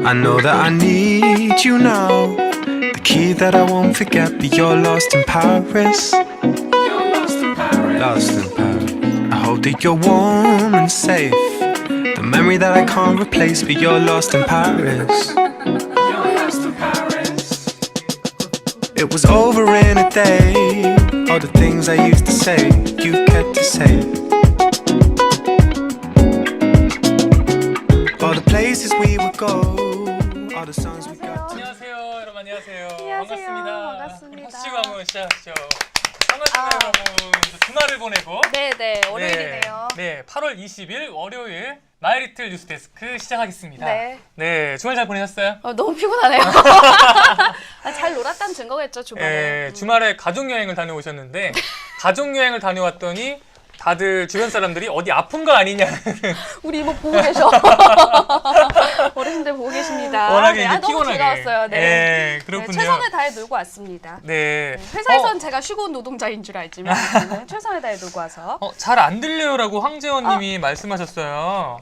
I know that I need you now. The key that I won't forget, but you're lost in Paris. You're lost in Paris. Lost in Paris. I hope that you're warm and safe. The memory that I can't replace, but you're lost in Paris. You're lost in Paris. It was over in a day. All the things I used to say, you kept to say. All the places we would go. 안녕하세요, 여러분. 안녕하세요. 반갑습니다. 박수 한번 시작하시죠. 반갑습니다, 여러분. 주말을 보내고. 네네, 월요일이네요. 네, 8월 20일 월요일 마이리틀 뉴스데스크 시작하겠습니다. 네. 네, 주말 잘 보내셨어요? 너무 피곤하네요. 잘 놀았다는 증거겠죠, 주말에. 네, 주말에 가족여행을 다녀오셨는데 가족여행을 다녀왔더니 다들 주변 사람들이 어디 아픈 거 아니냐. 우리 이모 보고 계셔. 어르신들 보고 계십니다. 워낙에 네, 이제 너무 피곤하게. 즐거웠어요. 네. 네, 그렇군요. 네, 최선을 다해 놀고 왔습니다. 네. 회사에선 제가 쉬고 온 노동자인 줄 알지만 저는 최선을 다해 놀고 와서. 잘 안 들려요라고 황재원님이 말씀하셨어요.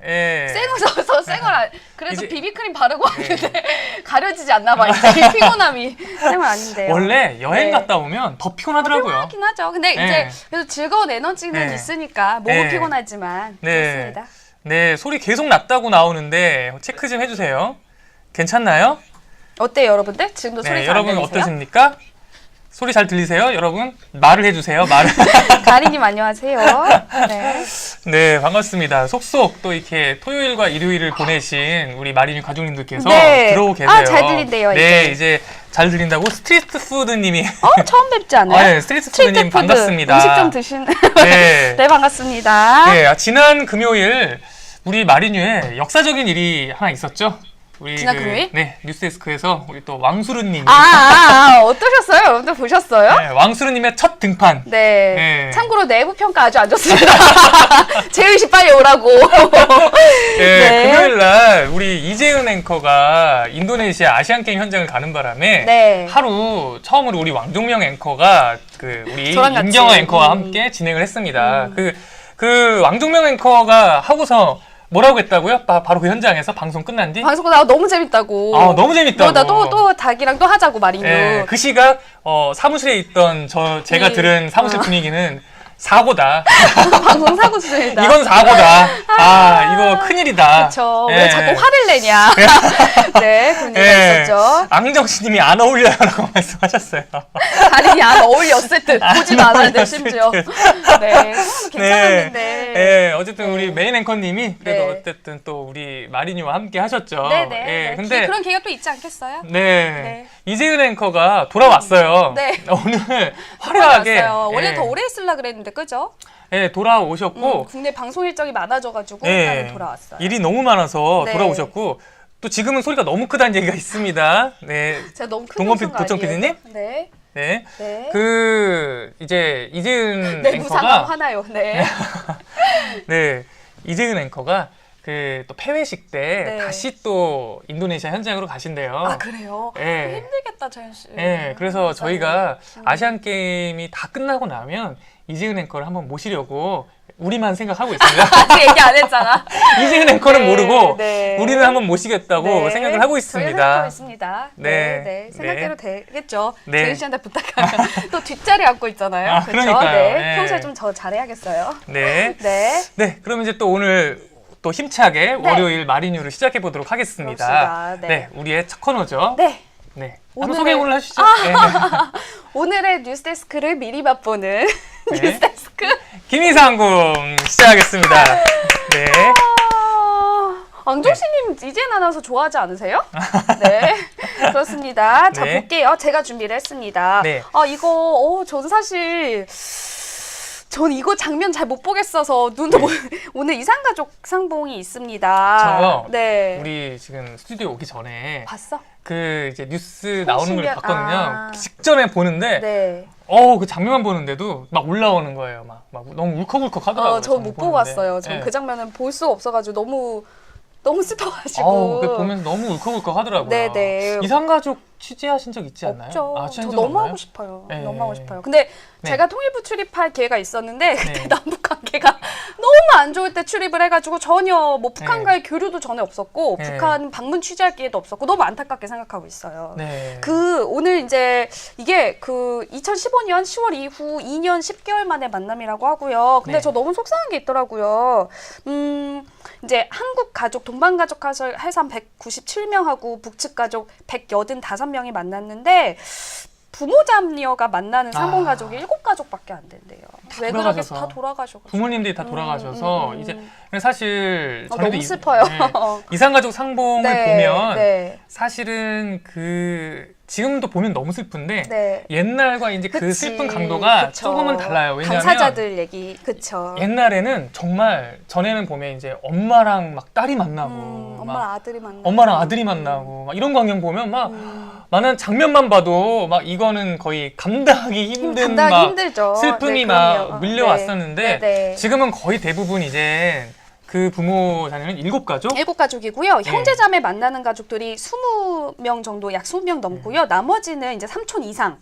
예. 쌩얼 쌩얼 그래도 이제- 비비크림 바르고 왔는데 가려지지 않나 봐. 이제 피곤함이 쌩얼 아닌데요. 원래 여행 네. 갔다 오면 더 피곤하더라고요. 피곤하긴 하죠. 근데 네. 이제 그래도 즐거운 에너지는 네. 있으니까 몸은 네. 피곤하지만 네. 그렇습니다. 네, 소리 계속 났다고 나오는데 체크 좀 해주세요. 괜찮나요? 어때요, 여러분들? 지금도 소리 네, 잘 여러분 들리세요? 어떠십니까? 소리 잘 들리세요? 여러분 말을 해주세요. 말을. 가리님 안녕하세요. 네. 네, 반갑습니다. 속속 또 이렇게 토요일과 일요일을 보내신 우리 마리뉴 가족님들께서 네. 들어오고 계세요. 아, 잘 들린대요, 네, 이제. 이제 잘 들린다고 스트리트 푸드님이. 처음 뵙지 않아요? 네, 스트리트 푸드님 푸드. 반갑습니다. 음식 좀 드신. 네. 네, 반갑습니다. 네, 지난 금요일 우리 마리뉴에 역사적인 일이 하나 있었죠. 우리 지난 금요일? 네, 뉴스데스크에서 우리 또 왕수르님이 어떠셨어요? 여러분들 보셨어요? 네, 왕수르님의 첫 등판. 네. 네. 참고로 내부 평가 아주 안 좋습니다. 재윤 씨 빨리 오라고. 네, 네. 금요일 날 우리 이재은 앵커가 인도네시아 아시안 게임 현장을 가는 바람에 네. 하루 처음으로 우리 왕종명 앵커가 우리 저랑 같이. 임경아 앵커와 함께 진행을 했습니다. 그 왕종명 앵커가 하고서 뭐라고 했다고요? 바로 그 현장에서 방송 끝난 뒤? 방송 나와 너무 재밌다고. 아, 너무 재밌다고. 또 닭이랑 또 하자고 마리뉴. 네, 그 시각 사무실에 있던 제가 네. 들은 사무실 분위기는 사고다. 방송 사고 수준이다. 이건 사고다. 이거 큰일이다. 그렇죠. 예. 왜 자꾸 화를 내냐. 네, 그런 얘기가 예. 있었죠. 앙정씨님이 안 어울려요라고 말씀하셨어요. 아니, 안 어울렸을 듯. 보지도 않았는데, 어울렸을 심지어. 듯. 네, 괜찮았는데. 네, 어쨌든 우리 메인 앵커님이 그래도 네. 어쨌든 또 우리 마리뉴와 함께 하셨죠. 네네. 예, 네. 근데 그런 기회가 또 있지 않겠어요? 네. 네. 이재은 앵커가 돌아왔어요. 네. 오늘 화려하게 왔어요. 원래 예, 더 오래 있으려고 그랬는데, 그죠? 예, 돌아오셨고 국내 방송 일정이 많아져가지고 예, 일단은 돌아왔어요. 일이 너무 많아서 네. 돌아오셨고 또 지금은 소리가 너무 크다는 얘기가 있습니다. 네. 제가 너무 큰 동건 방송 도청 아니에요? PD님? 네. 네. 네. 이제 이재은 네, 무상감 앵커가 하나요. 네. 네. 이재은 앵커가 또 폐회식 때 네. 다시 또 인도네시아 현장으로 가신대요. 아, 그래요? 예. 힘들겠다, 자연 씨. 예, 그래서 저희가 아시안 게임이 다 끝나고 나면 이재은 앵커를 한번 모시려고 우리만 생각하고 있습니다. 아직 얘기 안 했잖아. 이재은 앵커는 네, 모르고 네. 우리는 한번 모시겠다고 네. 생각을 하고 저희가 있습니다. 생각하고 있습니다. 네. 네, 네. 생각대로 되겠죠. 네. 재윤 씨한테 부탁하면 또 뒷자리 앉고 있잖아요. 아, 그렇죠? 그러니까요. 네. 네. 평소에 좀 더 잘해야겠어요. 네. 네. 네, 그럼 이제 또 오늘 또 힘차게 월요일 마리뉴를 시작해 보도록 하겠습니다. 그렇습니다. 네. 우리의 첫 코너죠. 네. 네. 오늘의- 한번 소개 오늘 하시죠. 네. 오늘의 뉴스데스크를 미리 맛보는 네. 뉴스데스크. 김희상궁 시작하겠습니다. 네. 앙정씨님 이제는 아나운서 좋아하지 않으세요? 네, 그렇습니다. 자, 네. 볼게요. 제가 준비를 했습니다. 네. 전 사실 전 이거 장면 잘 못 보겠어서 눈도 오늘 이상가족 상봉이 있습니다. 저요? 네. 우리 지금 스튜디오 오기 전에 봤어? 그 이제 뉴스 나오는 걸 신기한- 봤거든요. 아. 직전에 보는데 네. 그 장면만 보는데도 막 올라오는 거예요. 막 너무 울컥울컥 하더라고요. 전 못 보고 보는데. 왔어요. 전 네. 그 장면은 볼 수가 없어가지고 너무 슬퍼가지고. 그 보면서 너무 울컥울컥 하더라고요. 네네. 이상가족 취재하신 적 있지 않나요? 없죠. 아, 저 취재한 적 너무 없나요? 하고 싶어요. 네. 너무 하고 싶어요. 근데 네. 제가 통일부 출입할 기회가 있었는데 그때 네. 남북 관계가 너무 안 좋을 때 출입을 해가지고 전혀 뭐 북한과의 교류도 전혀 없었고 네. 북한 방문 취재할 기회도 없었고 너무 안타깝게 생각하고 있어요. 네. 그 오늘 이제 이게 그 2015년 10월 이후 2년 10개월 만에 만남이라고 하고요. 근데 네. 저 너무 속상한 게 있더라고요. 이제 한국 가족 동반 가족 해산 197명하고 북측 가족 185명이 만났는데 부모 자녀가 만나는 상봉 가족이 7가족밖에 안 된대요. 왜 그러겠어? 돌아가셔서. 다 돌아가셔가지고. 부모님들이 다 돌아가셔서 이제 사실 아, 전에도 너무 슬퍼요. 이산가족 상봉을 네, 보면 네. 사실은 지금도 보면 너무 슬픈데 네. 옛날과 이제 그 그치. 슬픈 강도가 그쵸. 조금은 달라요. 왜냐하면 당사자들 얘기, 그쵸. 옛날에는 정말 전에는 보면 이제 엄마랑 막 딸이 만나고 엄마랑 아들이 만나. 엄마랑 아들이 만나고 막 이런 광경 보면 막 많은 장면만 봐도 막 이거는 거의 감당하기 힘든 감당하기 막 힘들죠. 슬픔이 네, 막 그럼요. 밀려왔었는데 네, 네. 지금은 거의 대부분 이제 그 부모 자녀는 7가족? 7가족이고요. 네. 형제자매 만나는 가족들이 20명 정도, 약 20명 넘고요. 나머지는 이제 삼촌 이상.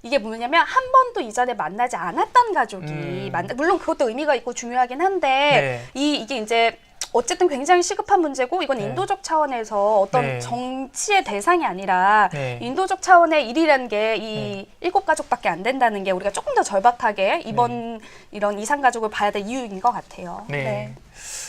이게 뭐냐면 한 번도 이전에 만나지 않았던 가족이 물론 그것도 의미가 있고 중요하긴 한데 이게 이제 어쨌든 굉장히 시급한 문제고 이건 인도적 차원에서 어떤 네. 정치의 대상이 아니라 네. 인도적 차원의 일이라는 게 이 7가족밖에 안 된다는 게 우리가 조금 더 절박하게 이번 이런 이산가족을 봐야 될 이유인 것 같아요. 네.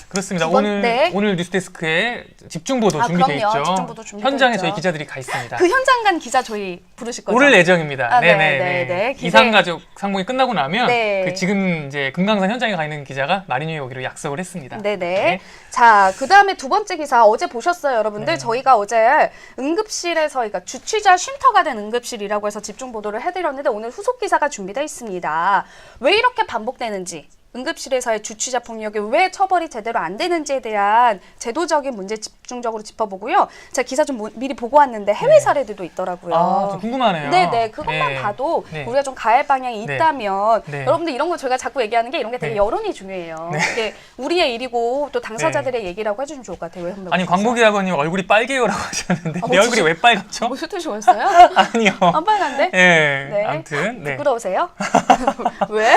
그렇습니다. 두 번- 오늘 네. 오늘 뉴스데스크에 집중보도 아, 준비되어 그럼요. 있죠. 집중보도 준비되어 현장에 있죠. 저희 기자들이 가 있습니다. 그 현장 간 기자 저희 부르실 거죠? 오를 예정입니다. 아, 네네네. 네. 기대- 이산가족 상봉이 끝나고 나면 네. 그 지금 이제 금강산 현장에 가 있는 기자가 마리뉴에 오기로 약속을 했습니다. 네네. 네. 자, 그 다음에 두 번째 기사 어제 보셨어요, 여러분들? 네. 저희가 어제 응급실에서, 그러니까 주취자 쉼터가 된 응급실이라고 해서 집중 보도를 해드렸는데 오늘 후속 기사가 준비되어 있습니다. 왜 이렇게 반복되는지. 응급실에서의 주취자 폭력이 왜 처벌이 제대로 안 되는지에 대한 제도적인 문제 집중적으로 짚어보고요. 제가 기사 좀 미리 보고 왔는데 해외 사례들도 있더라고요. 아, 저 궁금하네요. 네네, 그것만 네. 봐도 네. 우리가 좀 가할 방향이 네. 있다면 네. 여러분들 이런 거 저희가 자꾸 얘기하는 게 이런 게 되게 네. 여론이 중요해요. 네. 이게 우리의 일이고 또 당사자들의 얘기라고 해주시면 좋을 것 같아요. 왜 한번 아니 광복이학원님 얼굴이 빨개요라고 하셨는데 내 어, 얼굴이 왜 빨갛죠? 뭐 수트셨어요? 아니요. 안 빨간데? 예. 네. 아무튼 네. 부끄러우세요? 왜?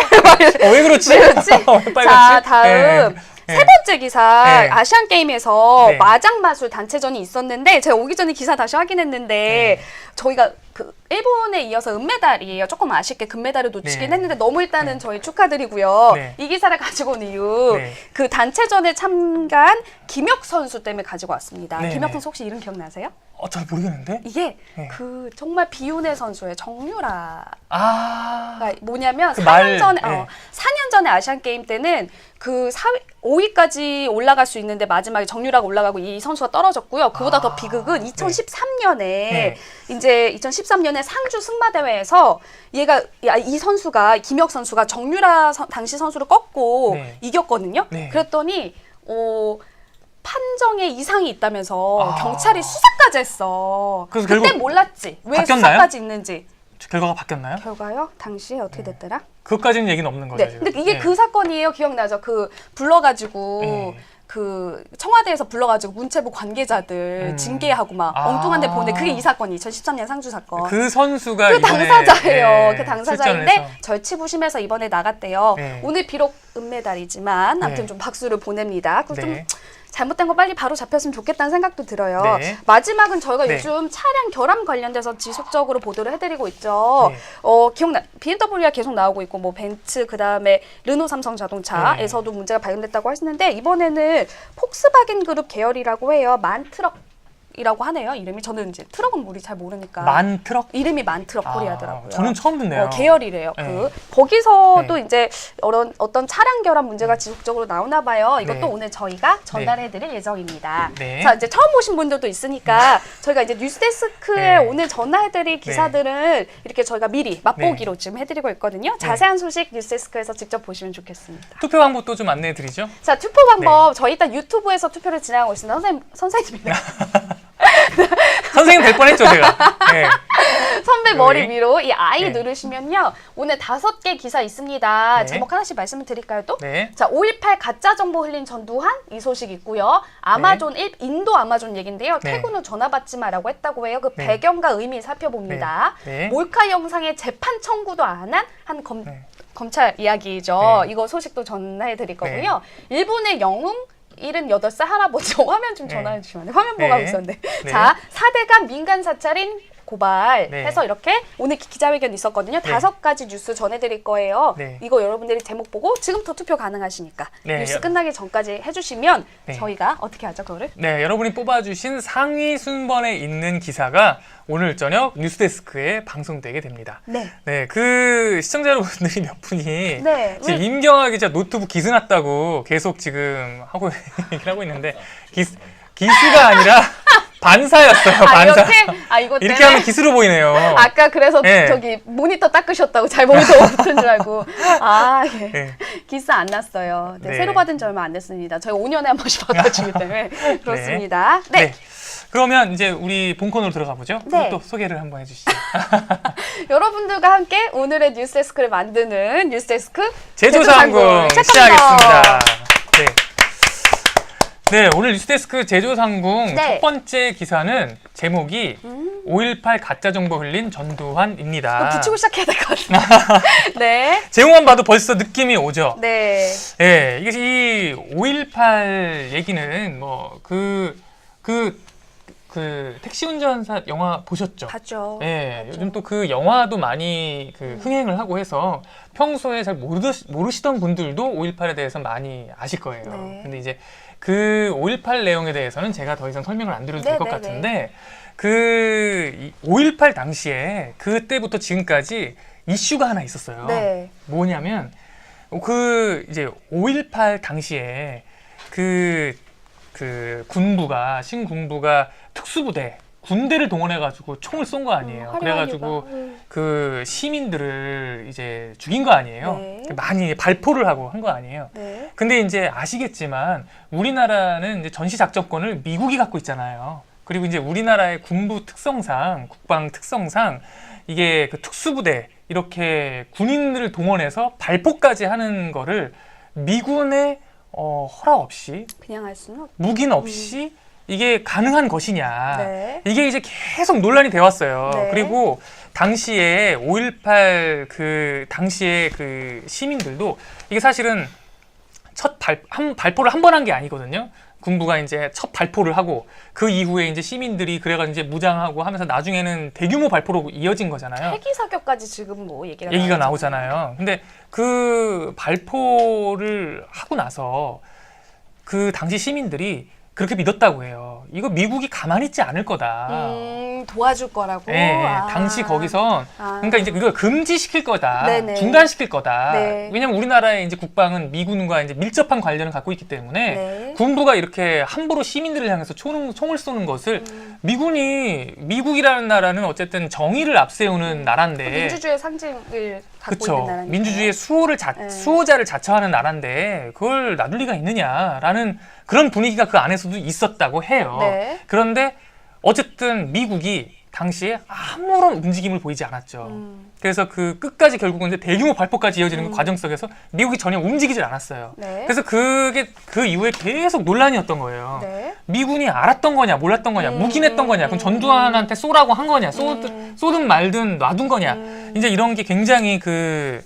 왜 그렇지? 왜 그렇지? 왜 빨갛지? 자, 다음. 네. 세 번째 기사, 네. 아시안 게임에서 네. 마장마술 단체전이 있었는데 제가 오기 전에 기사 다시 확인했는데 네. 저희가 그 일본에 이어서 은메달이에요. 조금 아쉽게 금메달을 놓치긴 네. 했는데 너무 일단은 저희 축하드리고요. 네. 이 기사를 가지고 온 이유 네. 그 단체전에 참가한 김혁 선수 때문에 가지고 왔습니다. 네, 김혁 네. 선수 혹시 이름 기억나세요? 잘 모르겠는데? 이게 네. 그 정말 비운의 선수의 정유라 아. 그러니까 뭐냐면 그 4년 말, 전에 네. 4년 전에 아시안 게임 때는 그 5위까지 올라갈 수 있는데 마지막에 정유라가 올라가고 이 선수가 떨어졌고요. 그보다 더 비극은 2013년에 네. 이제 2013년에 상주 승마 대회에서 이 선수가 김혁 선수가 정유라 당시 선수를 꺾고 네. 이겼거든요. 네. 그랬더니 판정에 이상이 있다면서 아. 경찰이 수사까지 했어. 그래서 그때 결국 몰랐지. 왜 바뀌었나요? 수사까지 있는지. 결과가 바뀌었나요? 결과요? 당시에 어떻게 됐더라? 그것까지는 얘기는 없는 거죠. 네. 지금. 근데 이게 네. 그 사건이에요. 기억나죠? 그 불러가지고 네. 그 청와대에서 불러가지고 문체부 관계자들 징계하고 막 엉뚱한 데 보내. 그게 이 사건이 2013년 상주 사건. 그 선수가 그 이번에, 당사자예요. 네, 그 출전을 당사자인데 해서. 절치부심해서 이번에 나갔대요. 네. 오늘 비록 은메달이지만 아무튼 네. 좀 박수를 보냅니다. 그리고 네. 좀 잘못된 거 빨리 바로 잡혔으면 좋겠다는 생각도 들어요. 네. 마지막은 저희가 네. 요즘 차량 결함 관련돼서 지속적으로 보도를 해드리고 있죠. 네. 기억나 BMW가 계속 나오고 있고 뭐 벤츠 그다음에 르노 삼성 자동차에서도 문제가 발견됐다고 하시는데 이번에는 폭스바겐 그룹 계열이라고 해요. 만트럭이라고 하네요. 이름이 저는 이제 트럭은 우리 잘 모르니까 만트럭? 이름이 만트럭 코리아더라고요. 저는 처음 듣네요. 계열이래요. 네. 거기서도 네. 이제 어떤 차량 결함 문제가 지속적으로 나오나 봐요. 이것도 네. 오늘 저희가 전달해드릴 예정입니다. 네. 자, 이제 처음 보신 분들도 있으니까 저희가 이제 뉴스데스크에 네. 오늘 전달해드릴 기사들을 이렇게 저희가 미리 맛보기로 지금 해드리고 있거든요. 자세한 소식 뉴스데스크에서 직접 보시면 좋겠습니다. 투표 방법도 좀 안내해 드리죠. 자, 투표 방법 저희 일단 유튜브에서 투표를 진행하고 있습니다. 선생님입니다. 선생님 될 뻔했죠 제가. 네. 선배 머리 여기. 위로 이 I 네. 누르시면요. 오늘 5개 기사 있습니다. 네. 제목 하나씩 말씀을 드릴까요 또? 네. 자, 5.18 가짜 정보 흘린 전두환 이 소식 있고요. 아마존 인도 아마존 얘긴데요. 네. 퇴근 후 전화 받지 마라고 했다고 해요. 그 네. 배경과 의미 살펴봅니다. 네. 네. 몰카 영상에 재판 청구도 안 한 한 네. 검찰 이야기죠. 네. 이거 소식도 전해 드릴 거고요. 일본의 영웅 78살 할아버지 화면 좀 네. 전화해 주시면 안 돼요. 화면 보고 하고 네. 있었는데. 네. 자, 4대가 민간 사찰인 고발 네. 해서 이렇게 오늘 기자회견 있었거든요. 네. 5가지 뉴스 전해드릴 거예요. 네. 이거 여러분들이 제목 보고 지금부터 투표 가능하시니까 네. 뉴스 끝나기 전까지 해주시면 네. 저희가 어떻게 하죠 그거를? 네, 여러분이 뽑아주신 상위 순번에 있는 기사가 오늘 저녁 뉴스데스크에 방송되게 됩니다. 네. 네, 그 시청자 여러분들이 몇 분이 네. 지금 임경아 기자 노트북 기스 났다고 계속 지금 하고 얘기를 하고 있는데 기스가 아니라 반사였어요. 반사. 이거 이렇게 때문에? 하면 기스로 보이네요. 아까 그래서 네. 저기 모니터 닦으셨다고 잘못도 없는 줄 알고 예. 네. 기스 안 났어요. 네, 네. 새로 받은 지 얼마 안 됐습니다. 저희 5년에 한 번씩 받아주기 때문에 그렇습니다. 네. 네. 그러면 이제 우리 본코너로 들어가 보죠. 네. 또 소개를 한번 해주시죠. 여러분들과 함께 오늘의 뉴스데스크를 만드는 뉴스데스크 제조상궁 시작하겠습니다. 네. 네, 오늘 뉴스데스크 제조상궁 네. 첫 번째 기사는 제목이 5.18 가짜정보 흘린 전두환입니다. 붙이고 시작해야 될 것 같습니다. 네. 제목만 봐도 벌써 느낌이 오죠? 네. 네, 이게 이 5.18 얘기는 뭐 택시 운전사 영화 보셨죠? 봤죠. 네, 요즘 또 그 영화도 많이 흥행을 하고 해서 평소에 잘 모르시던 분들도 5.18에 대해서 많이 아실 거예요. 네. 근데 이제 그 5.18 내용에 대해서는 제가 더 이상 설명을 안 드려도 될 것 네네네. 같은데 그 5.18 당시에 그때부터 지금까지 이슈가 하나 있었어요. 네. 뭐냐면 그 이제 5.18 당시에 그 신군부가 특수부대 군대를 동원해가지고 총을 쏜 거 아니에요. 그래가지고 그 시민들을 이제 죽인 거 아니에요. 네. 많이 발포를 하고 한 거 아니에요. 네. 근데 이제 아시겠지만 우리나라는 이제 전시 작전권을 미국이 갖고 있잖아요. 그리고 이제 우리나라의 군부 특성상, 국방 특성상 이게 그 특수부대 이렇게 군인들을 동원해서 발포까지 하는 거를 미군의 허락 없이 그냥 할 수는 없. 무기는 없이 이게 가능한 것이냐. 네. 이게 이제 계속 논란이 되어 왔어요. 네. 그리고 당시에 5.18 그 당시에 그 시민들도 이게 사실은 발포를 한 번 한 게 아니거든요. 군부가 이제 첫 발포를 하고 그 이후에 이제 시민들이 그래가지고 이제 무장하고 하면서 나중에는 대규모 발포로 이어진 거잖아요. 헬기 사격까지 지금 뭐 얘기가 나오잖아요. 근데 그 발포를 하고 나서 그 당시 시민들이 그렇게 믿었다고 해요. 이거 미국이 가만히 있지 않을 거다. 도와줄 거라고. 네, 당시 거기서 그러니까 이제 이걸 금지시킬 거다, 네네. 중단시킬 거다. 네. 왜냐면 우리나라의 이제 국방은 미군과 이제 밀접한 관련을 갖고 있기 때문에 네. 군부가 이렇게 함부로 시민들을 향해서 총을 쏘는 것을 미국이라는 나라는 어쨌든 정의를 앞세우는 나라인데, 민주주의의 상징을 갖고 그쵸, 있는 나라니까. 민주주의의 수호자를 자처하는 나라인데 그걸 놔둘 리가 있느냐라는 그런 분위기가 그 안에서도 있었다고 해요. 네. 그런데 어쨌든 미국이 당시에 아무런 움직임을 보이지 않았죠. 그래서 그 끝까지 결국은 이제 대규모 발포까지 이어지는 그 과정 속에서 미국이 전혀 움직이질 않았어요. 네. 그래서 그게 그 이후에 계속 논란이었던 거예요. 네. 미군이 알았던 거냐, 몰랐던 거냐, 묵인했던 거냐, 그럼 전두환한테 쏘라고 한 거냐, 쏘든 말든 놔둔 거냐, 이제 이런 게 굉장히 그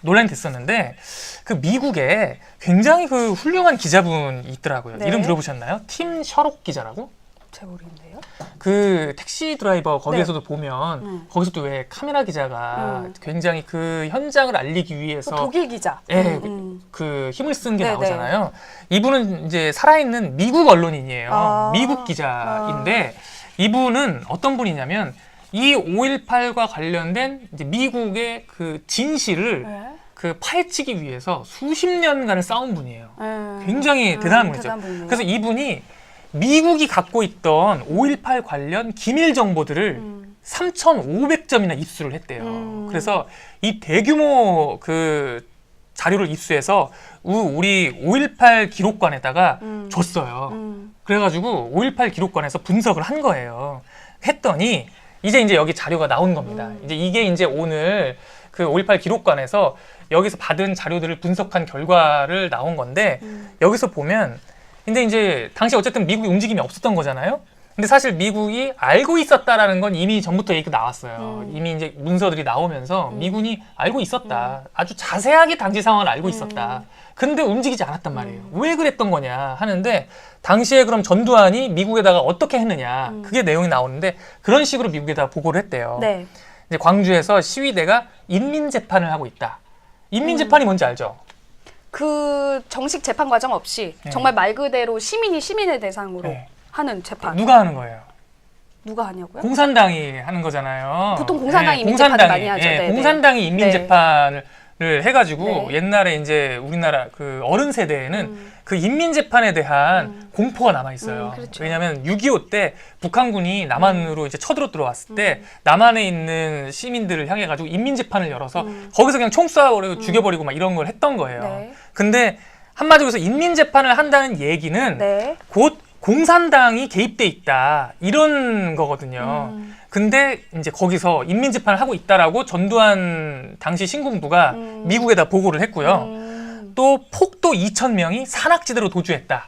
논란이 됐었는데, 그 미국에 굉장히 그 훌륭한 기자분이 있더라고요. 네. 이름 들어보셨나요? 팀 셔록 기자라고? 잘 모르겠네요. 그 택시 드라이버 거기에서도 보면 거기서도 왜 카메라 기자가 굉장히 그 현장을 알리기 위해서 독일 기자. 예, 그 힘을 쓴 게 네네. 나오잖아요. 이분은 이제 살아있는 미국 언론인이에요. 아. 미국 기자인데 이분은 어떤 분이냐면 이 5.18과 관련된 이제 미국의 그 진실을 네. 그 파헤치기 위해서 수십 년간을 싸운 분이에요. 네. 굉장히 대단한 분이죠. 대단한 분이네요. 그래서 이분이 미국이 갖고 있던 5.18 관련 기밀 정보들을 3,500점이나 입수를 했대요. 그래서 이 대규모 그 자료를 입수해서 우리 5.18 기록관에다가 줬어요. 그래가지고 5.18 기록관에서 분석을 한 거예요. 했더니 이제 여기 자료가 나온 겁니다. 이제 이게 이제 오늘 그 5.18 기록관에서 여기서 받은 자료들을 분석한 결과를 나온 건데 여기서 보면 근데 이제 당시 어쨌든 미국이 움직임이 없었던 거잖아요. 근데 사실 미국이 알고 있었다라는 건 이미 전부터 얘기가 나왔어요. 이미 이제 문서들이 나오면서 미군이 알고 있었다. 아주 자세하게 당시 상황을 알고 있었다. 근데 움직이지 않았단 말이에요. 왜 그랬던 거냐 하는데 당시에 그럼 전두환이 미국에다가 어떻게 했느냐 그게 내용이 나오는데 그런 식으로 미국에다가 보고를 했대요. 네. 이제 광주에서 시위대가 인민재판을 하고 있다. 인민재판이 뭔지 알죠? 그 정식 재판 과정 없이 네. 정말 말 그대로 시민이 시민의 대상으로 네. 하는 재판. 누가 하는 거예요? 누가 하냐고요? 공산당이 하는 거잖아요. 보통 공산당이 네, 인민재판을 많이 하죠. 예, 네, 공산당이 인민재판을 해가지고 네. 옛날에 이제 우리나라 그 어른 세대에는 그 인민재판에 대한 공포가 남아 있어요. 그렇죠. 왜냐하면 6.25 때 북한군이 남한으로 이제 쳐들어 들어왔을 때 남한에 있는 시민들을 향해 가지고 인민재판을 열어서 거기서 그냥 총 쏴버리고 죽여버리고 막 이런 걸 했던 거예요. 네. 근데 한마디로 해서 인민재판을 한다는 얘기는 네. 곧 공산당이 개입돼 있다 이런 거거든요. 근데 이제 거기서 인민재판을 하고 있다라고 전두환 당시 신군부가 미국에다 보고를 했고요. 또 폭도 2,000명이 산악지대로 도주했다.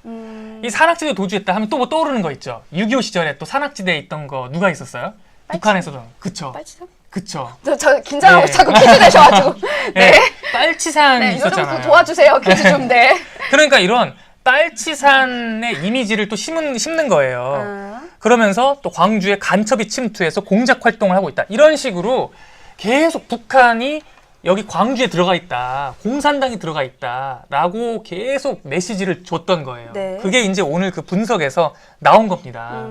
이 산악지대로 도주했다 하면 또 뭐 떠오르는 거 있죠. 6.25 시절에 또 산악지대에 있던 거 누가 있었어요? 북한에서도. 그쵸. 빨치산? 그쵸. 저 긴장하고 네. 자꾸 퀴즈 내셔가지고. 네. 빨치산이 네, 이거 좀 있었잖아요. 도와주세요. 퀴즈 좀. 네. 그러니까 이런 빨치산의 이미지를 또 심는 거예요. 그러면서 또 광주에 간첩이 침투해서 공작 활동을 하고 있다. 이런 식으로 계속 북한이 여기 광주에 들어가 있다. 공산당이 들어가 있다. 라고 계속 메시지를 줬던 거예요. 네. 그게 이제 오늘 그 분석에서 나온 겁니다.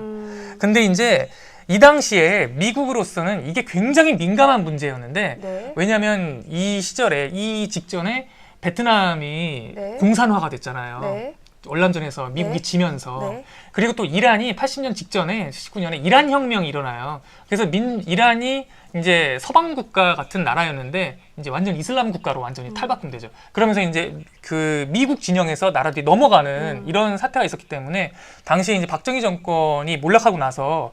근데 이제 이 당시에 미국으로서는 이게 굉장히 민감한 문제였는데 네. 왜냐하면 이 시절에 이 직전에 베트남이 네. 공산화가 됐잖아요. 네. 월남전에서 미국이 네. 지면서 네. 그리고 또 이란이 80년 직전에 79년에 이란 혁명이 일어나요. 그래서 이란이 이제 서방 국가 같은 나라였는데 이제 완전 이슬람 국가로 완전히 탈바꿈되죠. 그러면서 이제 그 미국 진영에서 나라들이 넘어가는 이런 사태가 있었기 때문에 당시에 이제 박정희 정권이 몰락하고 나서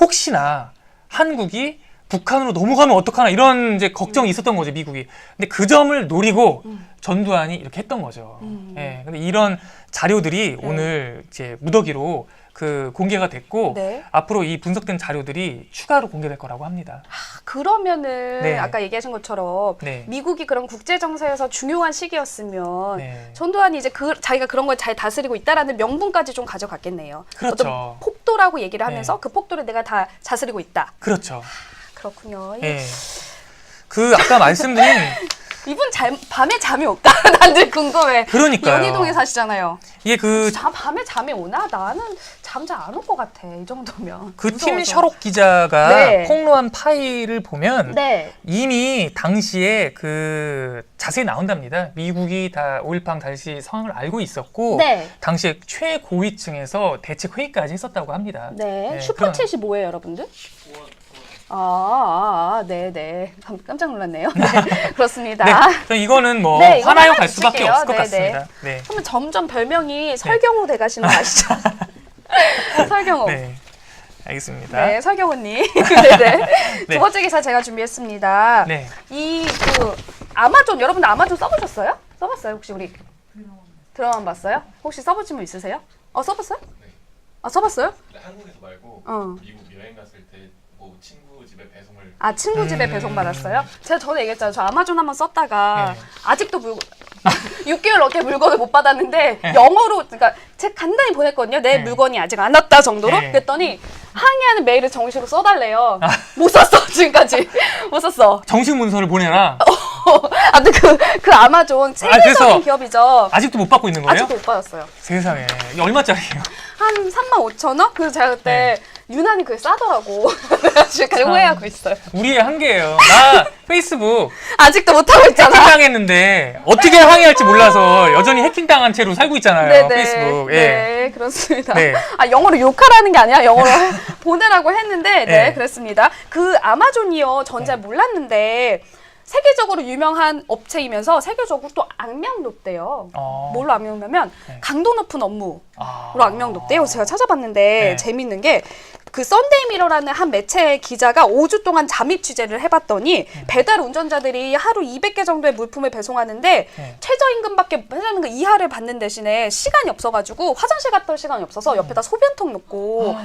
혹시나 한국이 북한으로 넘어가면 어떡하나 이런 이제 걱정이 있었던 거죠, 미국이. 근데 그 점을 노리고 전두환이 이렇게 했던 거죠. 예. 근데 이런 자료들이 오늘 이제 무더기로 그 공개가 됐고 네. 앞으로 이 분석된 자료들이 추가로 공개될 거라고 합니다. 그러면은 네. 아까 얘기하신 것처럼 네. 미국이 그런 국제 정세에서 중요한 시기였으면 네. 전두환이 이제 자기가 그런 걸 잘 다스리고 있다라는 명분까지 좀 가져갔겠네요. 그렇죠. 어떤 폭도라고 얘기를 하면서 네. 그 폭도를 내가 다 다스리고 있다. 그렇죠. 그렇군요. 예. 그 아까 말씀드린 이분 밤에 잠이 올까? 난 늘 궁금해. 그러니까요. 연희동에 사시잖아요. 이게 그 밤에 잠이 오나? 나는 잠 잘 안 올 것 같아. 이 정도면. 그 팀 무서워서. 셔록 기자가 네. 폭로한 파일을 보면 네. 이미 당시에 그 자세히 나온답니다. 미국이 다 5.18 당시 상황을 알고 있었고 네. 당시에 최고위층에서 대책 회의까지 했었다고 합니다. 네. 슈퍼챗이 뭐예요, 여러분들? 네네. 깜짝 놀랐네요. 네, 그렇습니다. 네, 그럼 이거는 뭐 네, 이거 화나요 하나 갈 수밖에 붙일게요. 없을 것 네, 같습니다. 네. 그러면 점점 별명이 설경호 돼 가시는 거 아시죠? 설경호. 네. 알겠습니다. 네, 설경호님. 네네. 네. 두 번째 기사 제가 준비했습니다. 네. 이 아마존, 여러분들 아마존 써보셨어요? 써봤어요? 혹시 우리 드라마 봤어요? 혹시 써보신 분 있으세요? 써봤어요? 네. 써봤어요? 한국에서 말고 미국 여행 갔을 때 뭐 친구 집에 배송을 친구 집에 배송받았어요? 제가 전에 얘기했잖아요. 저 아마존 한번 썼다가 네. 아직도 6개월 넘게 물건을 못 받았는데 네. 영어로 그러니까 제가 간단히 보냈거든요. 내 네. 물건이 아직 안 왔다 정도로. 네. 그랬더니 항의하는 메일을 정식으로 써달래요. 못 썼어 지금까지. 못 썼어. 정식 문서를 보내라. 아무튼 그 아마존 그래서 세계적인 기업이죠. 아직도 못 받고 있는 거예요? 아직도 못 받았어요. 세상에. 이게 얼마짜리예요? 한 35,000원? 그래서 제가 그때 네. 유난히 그게 싸더라고. 지금까지 후회하고 있어요. 우리의 한계예요. 나 페이스북 아직도 못하고 있잖아. 해킹당했는데 어떻게 항의할지 몰라서 여전히 해킹당한 채로 살고 있잖아요. 페이스북. 예. 네, 그렇습니다. 네. 영어로 욕하라는 게 아니라 영어로 보내라고 했는데, 네, 네. 그랬습니다. 그 아마존이요, 전 잘 몰랐는데, 세계적으로 유명한 업체이면서 세계적으로 또 악명 높대요. 뭘로 악명 높냐면 네. 강도 높은 업무로 악명 높대요. 제가 찾아봤는데 네. 재밌는 게 그 썬데이 미러라는 한 매체 기자가 5주 동안 잠입 취재를 해봤더니 배달 운전자들이 하루 200개 정도의 물품을 배송하는데 네. 최저임금밖에 해주는 거 이하를 받는 대신에 시간이 없어가지고 화장실 갔다 올 시간이 없어서 옆에다 소변통 놓고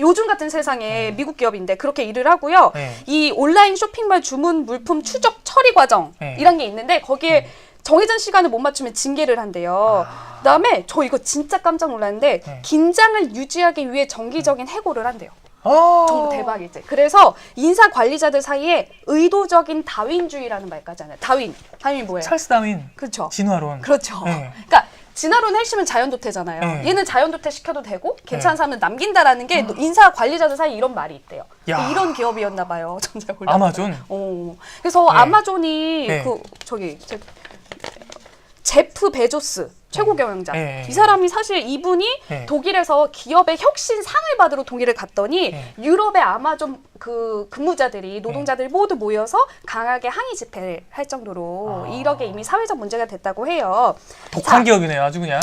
요즘 같은 세상에 미국 기업인데 그렇게 일을 하고요. 네. 이 온라인 쇼핑몰 주문 물품 추적 처리 과정 네. 이런 게 있는데 거기에 정해진 시간을 못 맞추면 징계를 한대요. 그다음에 저 이거 진짜 깜짝 놀랐는데 네. 긴장을 유지하기 위해 정기적인 해고를 한대요. 어. 정말 대박이지. 그래서 인사 관리자들 사이에 의도적인 다윈주의라는 말까지 하네. 다윈이 뭐예요? 찰스 다윈. 그렇죠. 진화론. 그렇죠. 네. 그러니까 진화론 핵심은 자연도태잖아요. 네. 얘는 자연도태 시켜도 되고 괜찮은 사람은 남긴다라는 게 인사 관리자들 사이에 이런 말이 있대요. 야. 이런 기업이었나 봐요. 전자 아마존. 그래서 네. 아마존이 네. 제프 베조스 최고 경영자. 네. 이 사람이 사실 이분이 네. 독일에서 기업의 혁신 상을 받으러 독일을 갔더니 네. 유럽의 아마존 그 근무자들이 노동자들이 모두 모여서 강하게 항의 집회를 할 정도로 이렇게 이미 사회적 문제가 됐다고 해요. 독한 자, 기업이네요, 아주 그냥.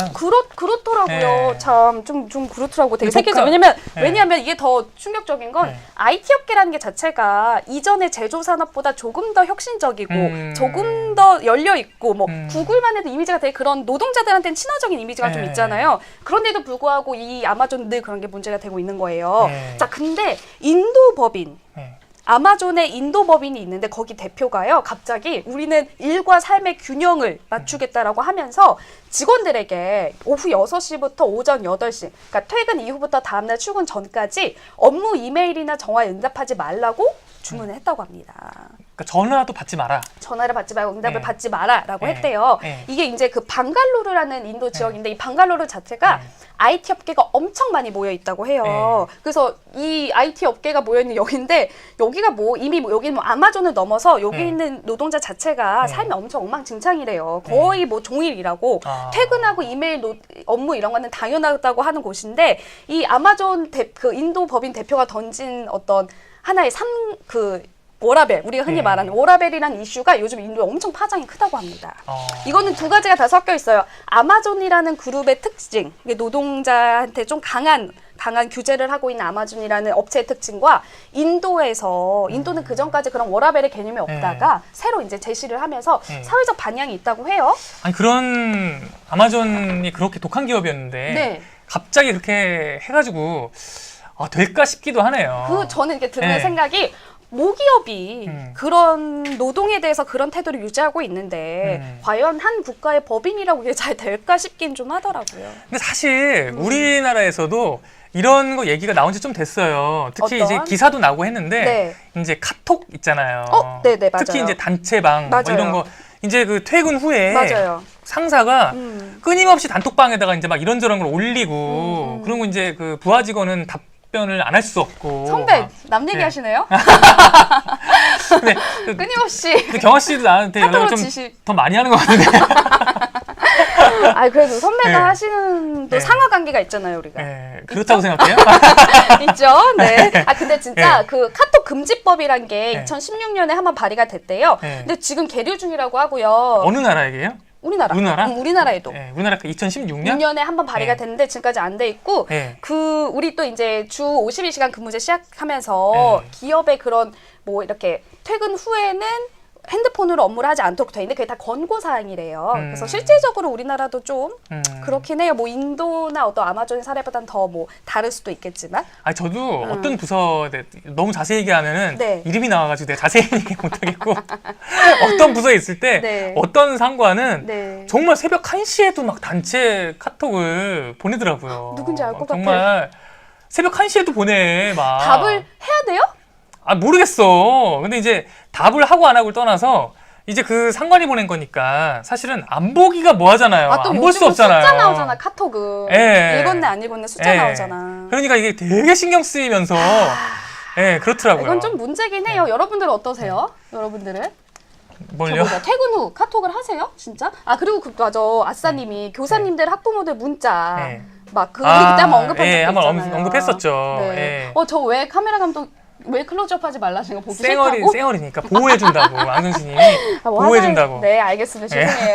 그렇더라고요. 네. 참 좀 그렇더라고. 되게 근데 세계적. 독한- 왜냐면 이게 더 충격적인 건 네. IT 업계라는 게 자체가 이전의 제조 산업보다 조금 더 혁신적이고 조금 더 열려 있고 뭐 구글만 해도 이미지가 되게 그런 노동자들한테는 친화적인 이미지가 좀 네. 있잖아요. 그런데도 불구하고 이 아마존 늘 그런 게 문제가 되고 있는 거예요. 네. 자, 근데 인도 법인 네. 아마존의 인도 법인이 있는데 거기 대표가요. 갑자기 우리는 일과 삶의 균형을 맞추겠다라고 하면서 직원들에게 오후 6시부터 오전 8시, 그러니까 퇴근 이후부터 다음날 출근 전까지 업무 이메일이나 전화에 응답하지 말라고 주문을 했다고 합니다. 그러니까 전화도 받지 마라. 전화를 받지 말고 응답을 네. 받지 마라라고 네. 했대요. 네. 이게 이제 그 방갈루르라는 인도 지역인데 이 방갈루르 자체가 IT 업계가 엄청 많이 모여 있다고 해요. 그래서 이 IT 업계가 모여 있는 여기인데 여기가 뭐 이미 여기는 뭐 아마존을 넘어서 여기 있는 노동자 자체가 삶이 엄청 엉망진창이래요. 거의 뭐 종일이라고 퇴근하고 이메일 업무 이런 거는 당연하다고 하는 곳인데 이 아마존 그 인도 법인 대표가 던진 어떤 하나의 워라벨, 우리가 흔히 말하는 워라벨이라는 이슈가 요즘 인도에 엄청 파장이 크다고 합니다. 이거는 두 가지가 다 섞여 있어요. 아마존이라는 그룹의 특징, 이게 노동자한테 좀 강한 규제를 하고 있는 아마존이라는 업체의 특징과 인도는 그전까지 그런 워라벨의 개념이 없다가 새로 이제 제시를 하면서 사회적 반향이 있다고 해요. 아니 그런 아마존이 그렇게 독한 기업이었는데 네. 갑자기 그렇게 해가지고 될까 싶기도 하네요. 저는 이렇게 드는 네. 생각이 모기업이 그런 노동에 대해서 그런 태도를 유지하고 있는데 과연 한 국가의 법인이라고 이게 잘 될까 싶긴 좀 하더라고요. 근데 사실 우리나라에서도 이런 거 얘기가 나온 지 좀 됐어요. 특히 어떤? 이제 기사도 나오고 했는데 이제 카톡 있잖아요. 네네, 맞아요. 특히 이제 단체방 뭐 맞아요. 이런 거 이제 그 퇴근 후에 맞아요. 상사가 끊임없이 단톡방에다가 이제 막 이런저런 걸 올리고 그런 거 이제 그 부하 직원은 답변을 안 할 수 없고 선배, 남 얘기 하시네요? 근데 끊임없이. 경아 씨도 나한테 연락을 카톡으로 좀 더 많이 하는 것 같은데. 그래도 선배가 네. 하시는 또 네. 상하 관계가 있잖아요, 우리가. 네, 그렇다고 생각해요? 있죠. 네. 근데 진짜 네. 그 카톡 금지법이란 게 네. 2016년에 한번 발의가 됐대요. 네. 근데 지금 계류 중이라고 하고요. 어느 나라 얘기예요? 우리나라. 우리나라? 우리나라에도. 네, 우리나라 그 2016년? 6년에 한번 발의가 네. 됐는데 지금까지 안 돼 있고 네. 우리 또 이제 주 52시간 근무제 시작하면서 기업의 그런 뭐 이렇게 퇴근 후에는 핸드폰으로 업무를 하지 않도록 돼 있는데 그게 다 권고 사항이래요. 그래서 실질적으로 우리나라도 좀 그렇긴 해요. 뭐 인도나 어떤 아마존 사례보다는 더 뭐 다를 수도 있겠지만. 저도 어떤 부서 너무 자세히 얘기하면은 네. 이름이 나와가지고 내가 자세히 얘기 못하겠고 어떤 부서에 있을 때 네. 어떤 상관은 네. 정말 새벽 1시에도 막 단체 카톡을 보내더라고요. 누군지 알 것 같아. 정말 새벽 1시에도 보내 막. 답을 해야 돼요? 모르겠어. 근데 이제 답을 하고 안 하고를 떠나서 이제 그 상관이 보낸 거니까 사실은 안 보기가 뭐 하잖아요. 또 안 볼 수 요즘은 없잖아요. 숫자 나오잖아, 카톡은. 예. 읽었네, 안 읽었네, 숫자 예. 나오잖아. 그러니까 이게 되게 신경 쓰이면서 그렇더라고요. 이건 좀 문제긴 해요. 여러분들은 어떠세요? 여러분들은? 뭘요? 퇴근 후 카톡을 하세요? 진짜? 그리고 맞아. 아싸님이 교사님들, 학부모들 문자. 네. 우리 그때 한번 언급한 적도 한번 있잖아요. 언급했었죠. 네. 예. 저 왜 카메라 감독 왜 클로즈업하지 말라는 거 보기 쌩얼이 싫다고? 쌩얼이니까 보호해준다고 왕선생님이 뭐 보호해준다고. 네, 알겠습니다. 죄송해요.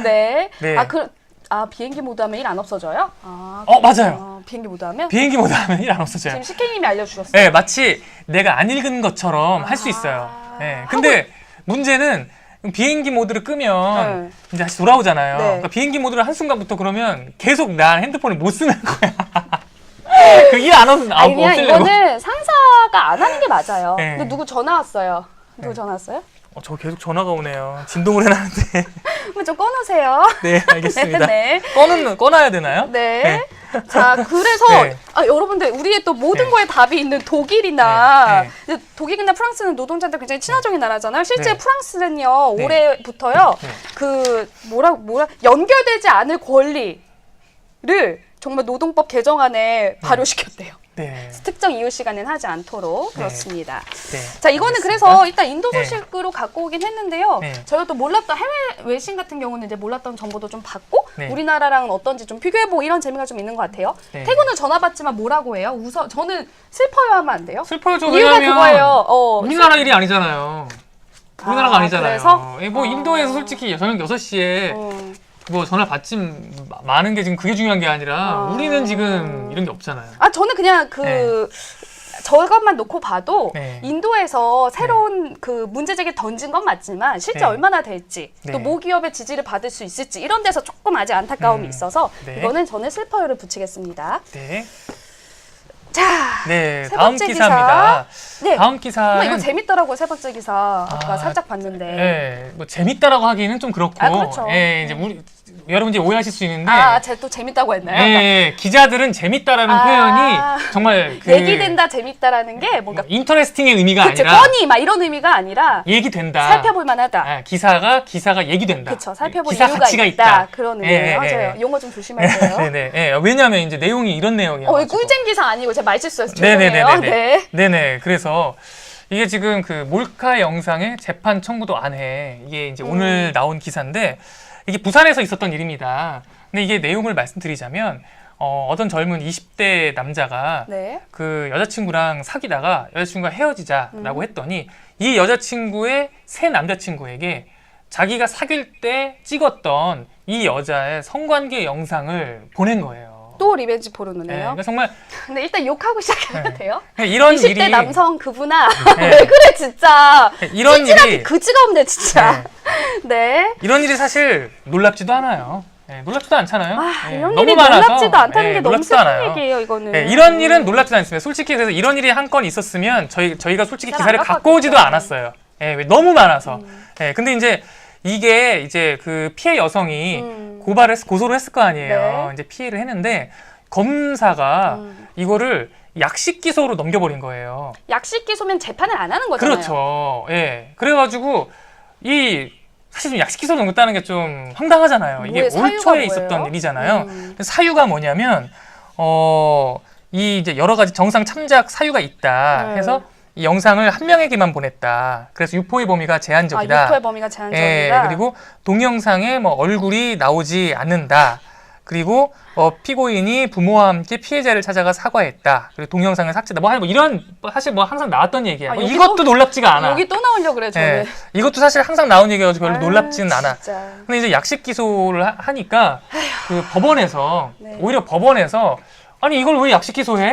네. 네. 비행기 모드 하면 일 안 없어져요? 맞아요. 비행기 모드 하면? 비행기 모드 하면 일 안 없어져요. 지금 CK님이 알려주셨어요. 네, 마치 내가 안 읽은 것처럼 할 수 있어요. 네, 근데 문제는 비행기 모드를 끄면 이제 다시 돌아오잖아요. 네. 그러니까 비행기 모드를 한순간부터 그러면 계속 나 핸드폰을 못 쓰는 거야. 그 일 안 하면 아니, 못 그냥 쓰려고. 이거는 상사가 안 하는 게 맞아요. 네. 근데 누구 전화 왔어요. 누구 전화 왔어요? 저 계속 전화가 오네요. 진동을 해놨는데. 한번 좀 꺼놓으세요. 네, 알겠습니다. 네. 꺼놔야 되나요? 네. 자, 그래서 네. 여러분들 우리의 또 모든 네. 거에 답이 있는 독일이나 네. 근데 독일이나 프랑스는 노동자들 굉장히 친화적인 나라잖아요. 실제 네. 프랑스는요 네. 올해부터요 네. 그 뭐라 연결되지 않을 권리를 정말 노동법 개정안에 발효시켰대요. 네. 특정 이유 시간은 하지 않도록 그렇습니다. 네. 자, 이거는 알겠습니다. 그래서 일단 인도 네. 소식으로 갖고 오긴 했는데요. 네. 저희가 또 몰랐던 해외 외신 같은 경우는 이제 몰랐던 정보도 좀 받고 네. 우리나라랑은 어떤지 좀 비교해보고 이런 재미가 좀 있는 것 같아요. 네. 태구는 전화 받지만 뭐라고 해요? 저는 슬퍼요 하면 안 돼요? 슬퍼요. 이유가 왜냐면 그거예요. 우리나라 일이 아니잖아요. 우리나라가 아니잖아요. 그래서? 뭐 인도에서 솔직히 저녁 6시에 뭐 전화 받지 많은 게 지금 그게 중요한 게 아니라 우리는 지금 이런 게 없잖아요. 저는 그냥 저것만 놓고 봐도 네. 인도에서 새로운 그 문제 제기 던진 건 맞지만 실제 네. 얼마나 될지 네. 또 모기업의 지지를 받을 수 있을지 이런 데서 조금 아직 안타까움이 있어서 네. 이거는 저는 슬퍼요를 붙이겠습니다. 네. 자, 네, 세 다음 번째 기사입니다. 네. 다음 기사는 이거 재밌더라고요. 세 번째 기사 아까 아, 살짝 봤는데. 네, 뭐 재밌다라고 하기는 좀 그렇고, 그렇죠. 예, 이제 여러분 이제 오해하실 수 있는데, 쟤 또 재밌다고 했나요? 예, 기자들은 재밌다라는 표현이 정말 그 얘기된다 재밌다라는 게 뭔가 인터레스팅의 의미가 그치, 아니라 뻔히 막 이런 의미가 아니라 얘기된다. 살펴볼 만하다. 아, 기사가 얘기된다. 그렇죠. 살펴볼 기사 이유가 가치가 있다. 그런 의미예요. 예, 예, 맞아요. 예. 용어 좀 조심하세요. 네네. 예, 왜냐하면 이제 내용이 이런 내용이에요. 이거 꿀잼 기사 아니고 제가 말실수해서 죄송해요. 네네네네. 네네. 그래서 이게 지금 그 몰카 영상의 재판 청구도 안 해. 이게 이제 오늘 나온 기사인데 이게 부산에서 있었던 일입니다. 근데 이게 내용을 말씀드리자면 어떤 젊은 20대 남자가 네. 그 여자친구랑 사귀다가 여자친구가 헤어지자라고 했더니 이 여자친구의 새 남자친구에게 자기가 사귈 때 찍었던 이 여자의 성관계 영상을 보낸 거예요. 또 리벤지 네, 포르노네요. 그러니까 정말 근데 일단 욕하고 시작해도 돼요? 이런 20대 일이 남성 그분아. 네. 왜 그래 진짜. 이런 찌질하게 일이 그지가 없네 진짜. 네. 이런 일이 사실 놀랍지도 않아요. 네, 놀랍지도 않잖아요. 네, 이런 너무 일이 많아서, 놀랍지도 않다는 게 너무 놀랍지도 슬픈 않아요. 얘기예요 이거는. 네, 이런 일은 놀랍지도 않습니다. 솔직히 그래서 이런 일이 한 건 있었으면 저희가 솔직히 잘 기사를 안 갖고 오지도 갖고 않았어요. 네, 너무 많아서. 네, 근데 이제 이게 이제 그 피해 여성이 고소를 했을 거 아니에요. 네. 이제 피해를 했는데 검사가 이거를 약식 기소로 넘겨버린 거예요. 약식 기소면 재판을 안 하는 거잖아요. 그렇죠. 예. 그래가지고 사실 좀 약식 기소로 넘겼다는 게 좀 황당하잖아요. 이게 뭐예요? 사유가 올 초에 뭐예요? 있었던 일이잖아요. 사유가 뭐냐면 이 이제 여러 가지 정상 참작 사유가 있다 해서 이 영상을 한 명에게만 보냈다. 그래서 유포의 범위가 제한적이다. 유포의 범위가 제한적이다. 예, 그리고 동영상에 뭐 얼굴이 나오지 않는다. 그리고 피고인이 부모와 함께 피해자를 찾아가 사과했다. 그리고 동영상을 삭제다. 뭐 이런 사실 뭐 항상 나왔던 얘기야. 뭐 이것도 놀랍지가 않아. 여기 또 나오려고 그래 저는. 예, 이것도 사실 항상 나온 얘기여서 별로 놀랍지는 않아. 진짜. 근데 이제 약식 기소를 하니까 그 법원에서 네. 오히려 법원에서 아니 이걸 왜 약식 기소해?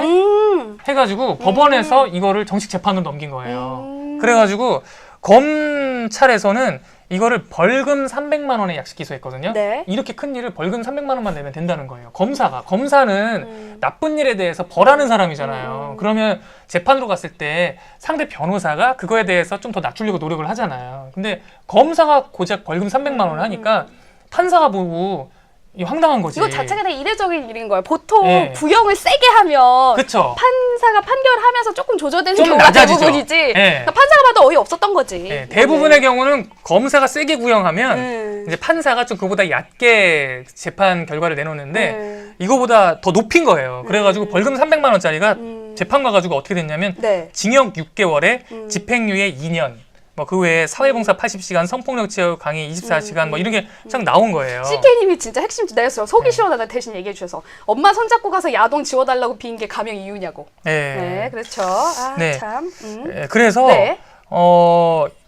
해가지고 법원에서 이거를 정식 재판으로 넘긴 거예요. 그래가지고 검찰에서는 이거를 벌금 300만 원에 약식 기소했거든요. 네. 이렇게 큰 일을 벌금 300만 원만 내면 된다는 거예요. 검사는 나쁜 일에 대해서 벌하는 사람이잖아요. 그러면 재판으로 갔을 때 상대 변호사가 그거에 대해서 좀 더 낮추려고 노력을 하잖아요. 근데 검사가 고작 벌금 300만 원을 하니까 판사가 보고 이 황당한 거지. 이거 자체가 되게 이례적인 일인 거예요. 보통 예. 구형을 세게 하면 그쵸. 판사가 판결하면서 조금 조절되는 좀 경우가 낮아지죠. 대부분이지. 예. 그러니까 판사가 봐도 어이없었던 거지. 네, 대부분의 경우는 검사가 세게 구형하면 이제 판사가 좀 그보다 얕게 재판 결과를 내놓는데 이거보다 더 높인 거예요. 그래가지고 벌금 300만 원짜리가 재판 가가지고 어떻게 됐냐면 네. 징역 6개월에 집행유예 2년 뭐 그 외에 사회봉사 80시간, 성폭력 제어 강의 24시간 뭐 이런 게 쫙 나온 거예요. CK님이 진짜 핵심 내가 속이 시원하다 대신 얘기해 주셔서 엄마 손잡고 가서 야동 지워달라고 빈 게 가명 이유냐고. 네. 네, 그렇죠. 아, 네. 참. 그래서 네.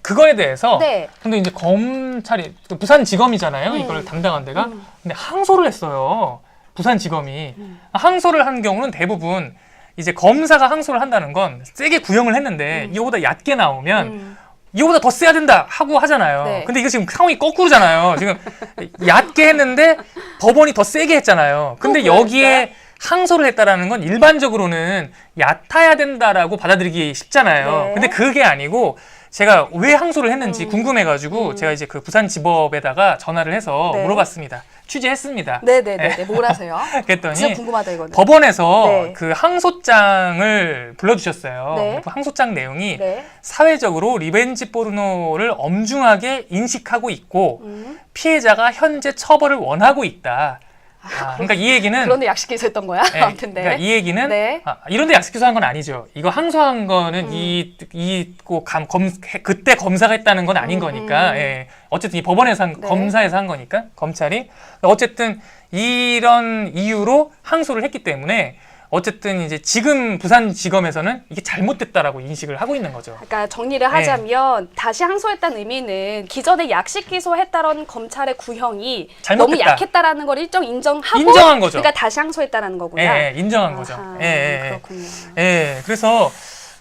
그거에 대해서 네. 근데 이제 검찰이 부산지검이잖아요. 이걸 담당한 데가. 근데 항소를 했어요. 부산지검이. 항소를 한 경우는 대부분 이제 검사가 항소를 한다는 건 세게 구형을 했는데 이거보다 얕게 나오면 이거보다 더 세야 된다 하고 하잖아요. 네. 근데 이거 지금 상황이 거꾸로잖아요. 지금 얕게 했는데 법원이 더 세게 했잖아요. 근데 그러니까. 여기에 항소를 했다라는 건 일반적으로는 얕아야 된다라고 받아들이기 쉽잖아요. 네. 근데 그게 아니고 제가 왜 항소를 했는지 궁금해가지고 제가 이제 그 부산지법에다가 전화를 해서 네. 물어봤습니다. 취재했습니다. 네네네. 뭘 하세요? 그랬더니 진짜 궁금하다 이거는. 법원에서 네. 그 항소장을 불러주셨어요. 네. 그 항소장 내용이 네. 사회적으로 리벤지 포르노를 엄중하게 인식하고 있고 피해자가 현재 처벌을 원하고 있다. 그러니까 이 얘기는 그런데 약식기소 했던 거야? 네, 아무튼 네. 그러니까 이 얘기는 네. 이런데 약식 기소한 건 아니죠. 이거 항소한 거는 그때 검사가 했다는 건 아닌 거니까. 예. 어쨌든 이 법원에서 네. 검사에서 한 거니까 검찰이 어쨌든 이런 이유로 항소를 했기 때문에 어쨌든 이제 지금 부산지검에서는 이게 잘못됐다라고 인식을 하고 있는 거죠. 그러니까 정리를 하자면 다시 항소했다는 의미는 기존에 약식 기소했다는 검찰의 구형이 잘못됐다. 너무 약했다라는 걸 일정 인정하고 인정한 거죠. 그러니까 다시 항소했다는 거구나. 예, 인정한 거죠. 아하, 예. 그렇군요. 예, 그래서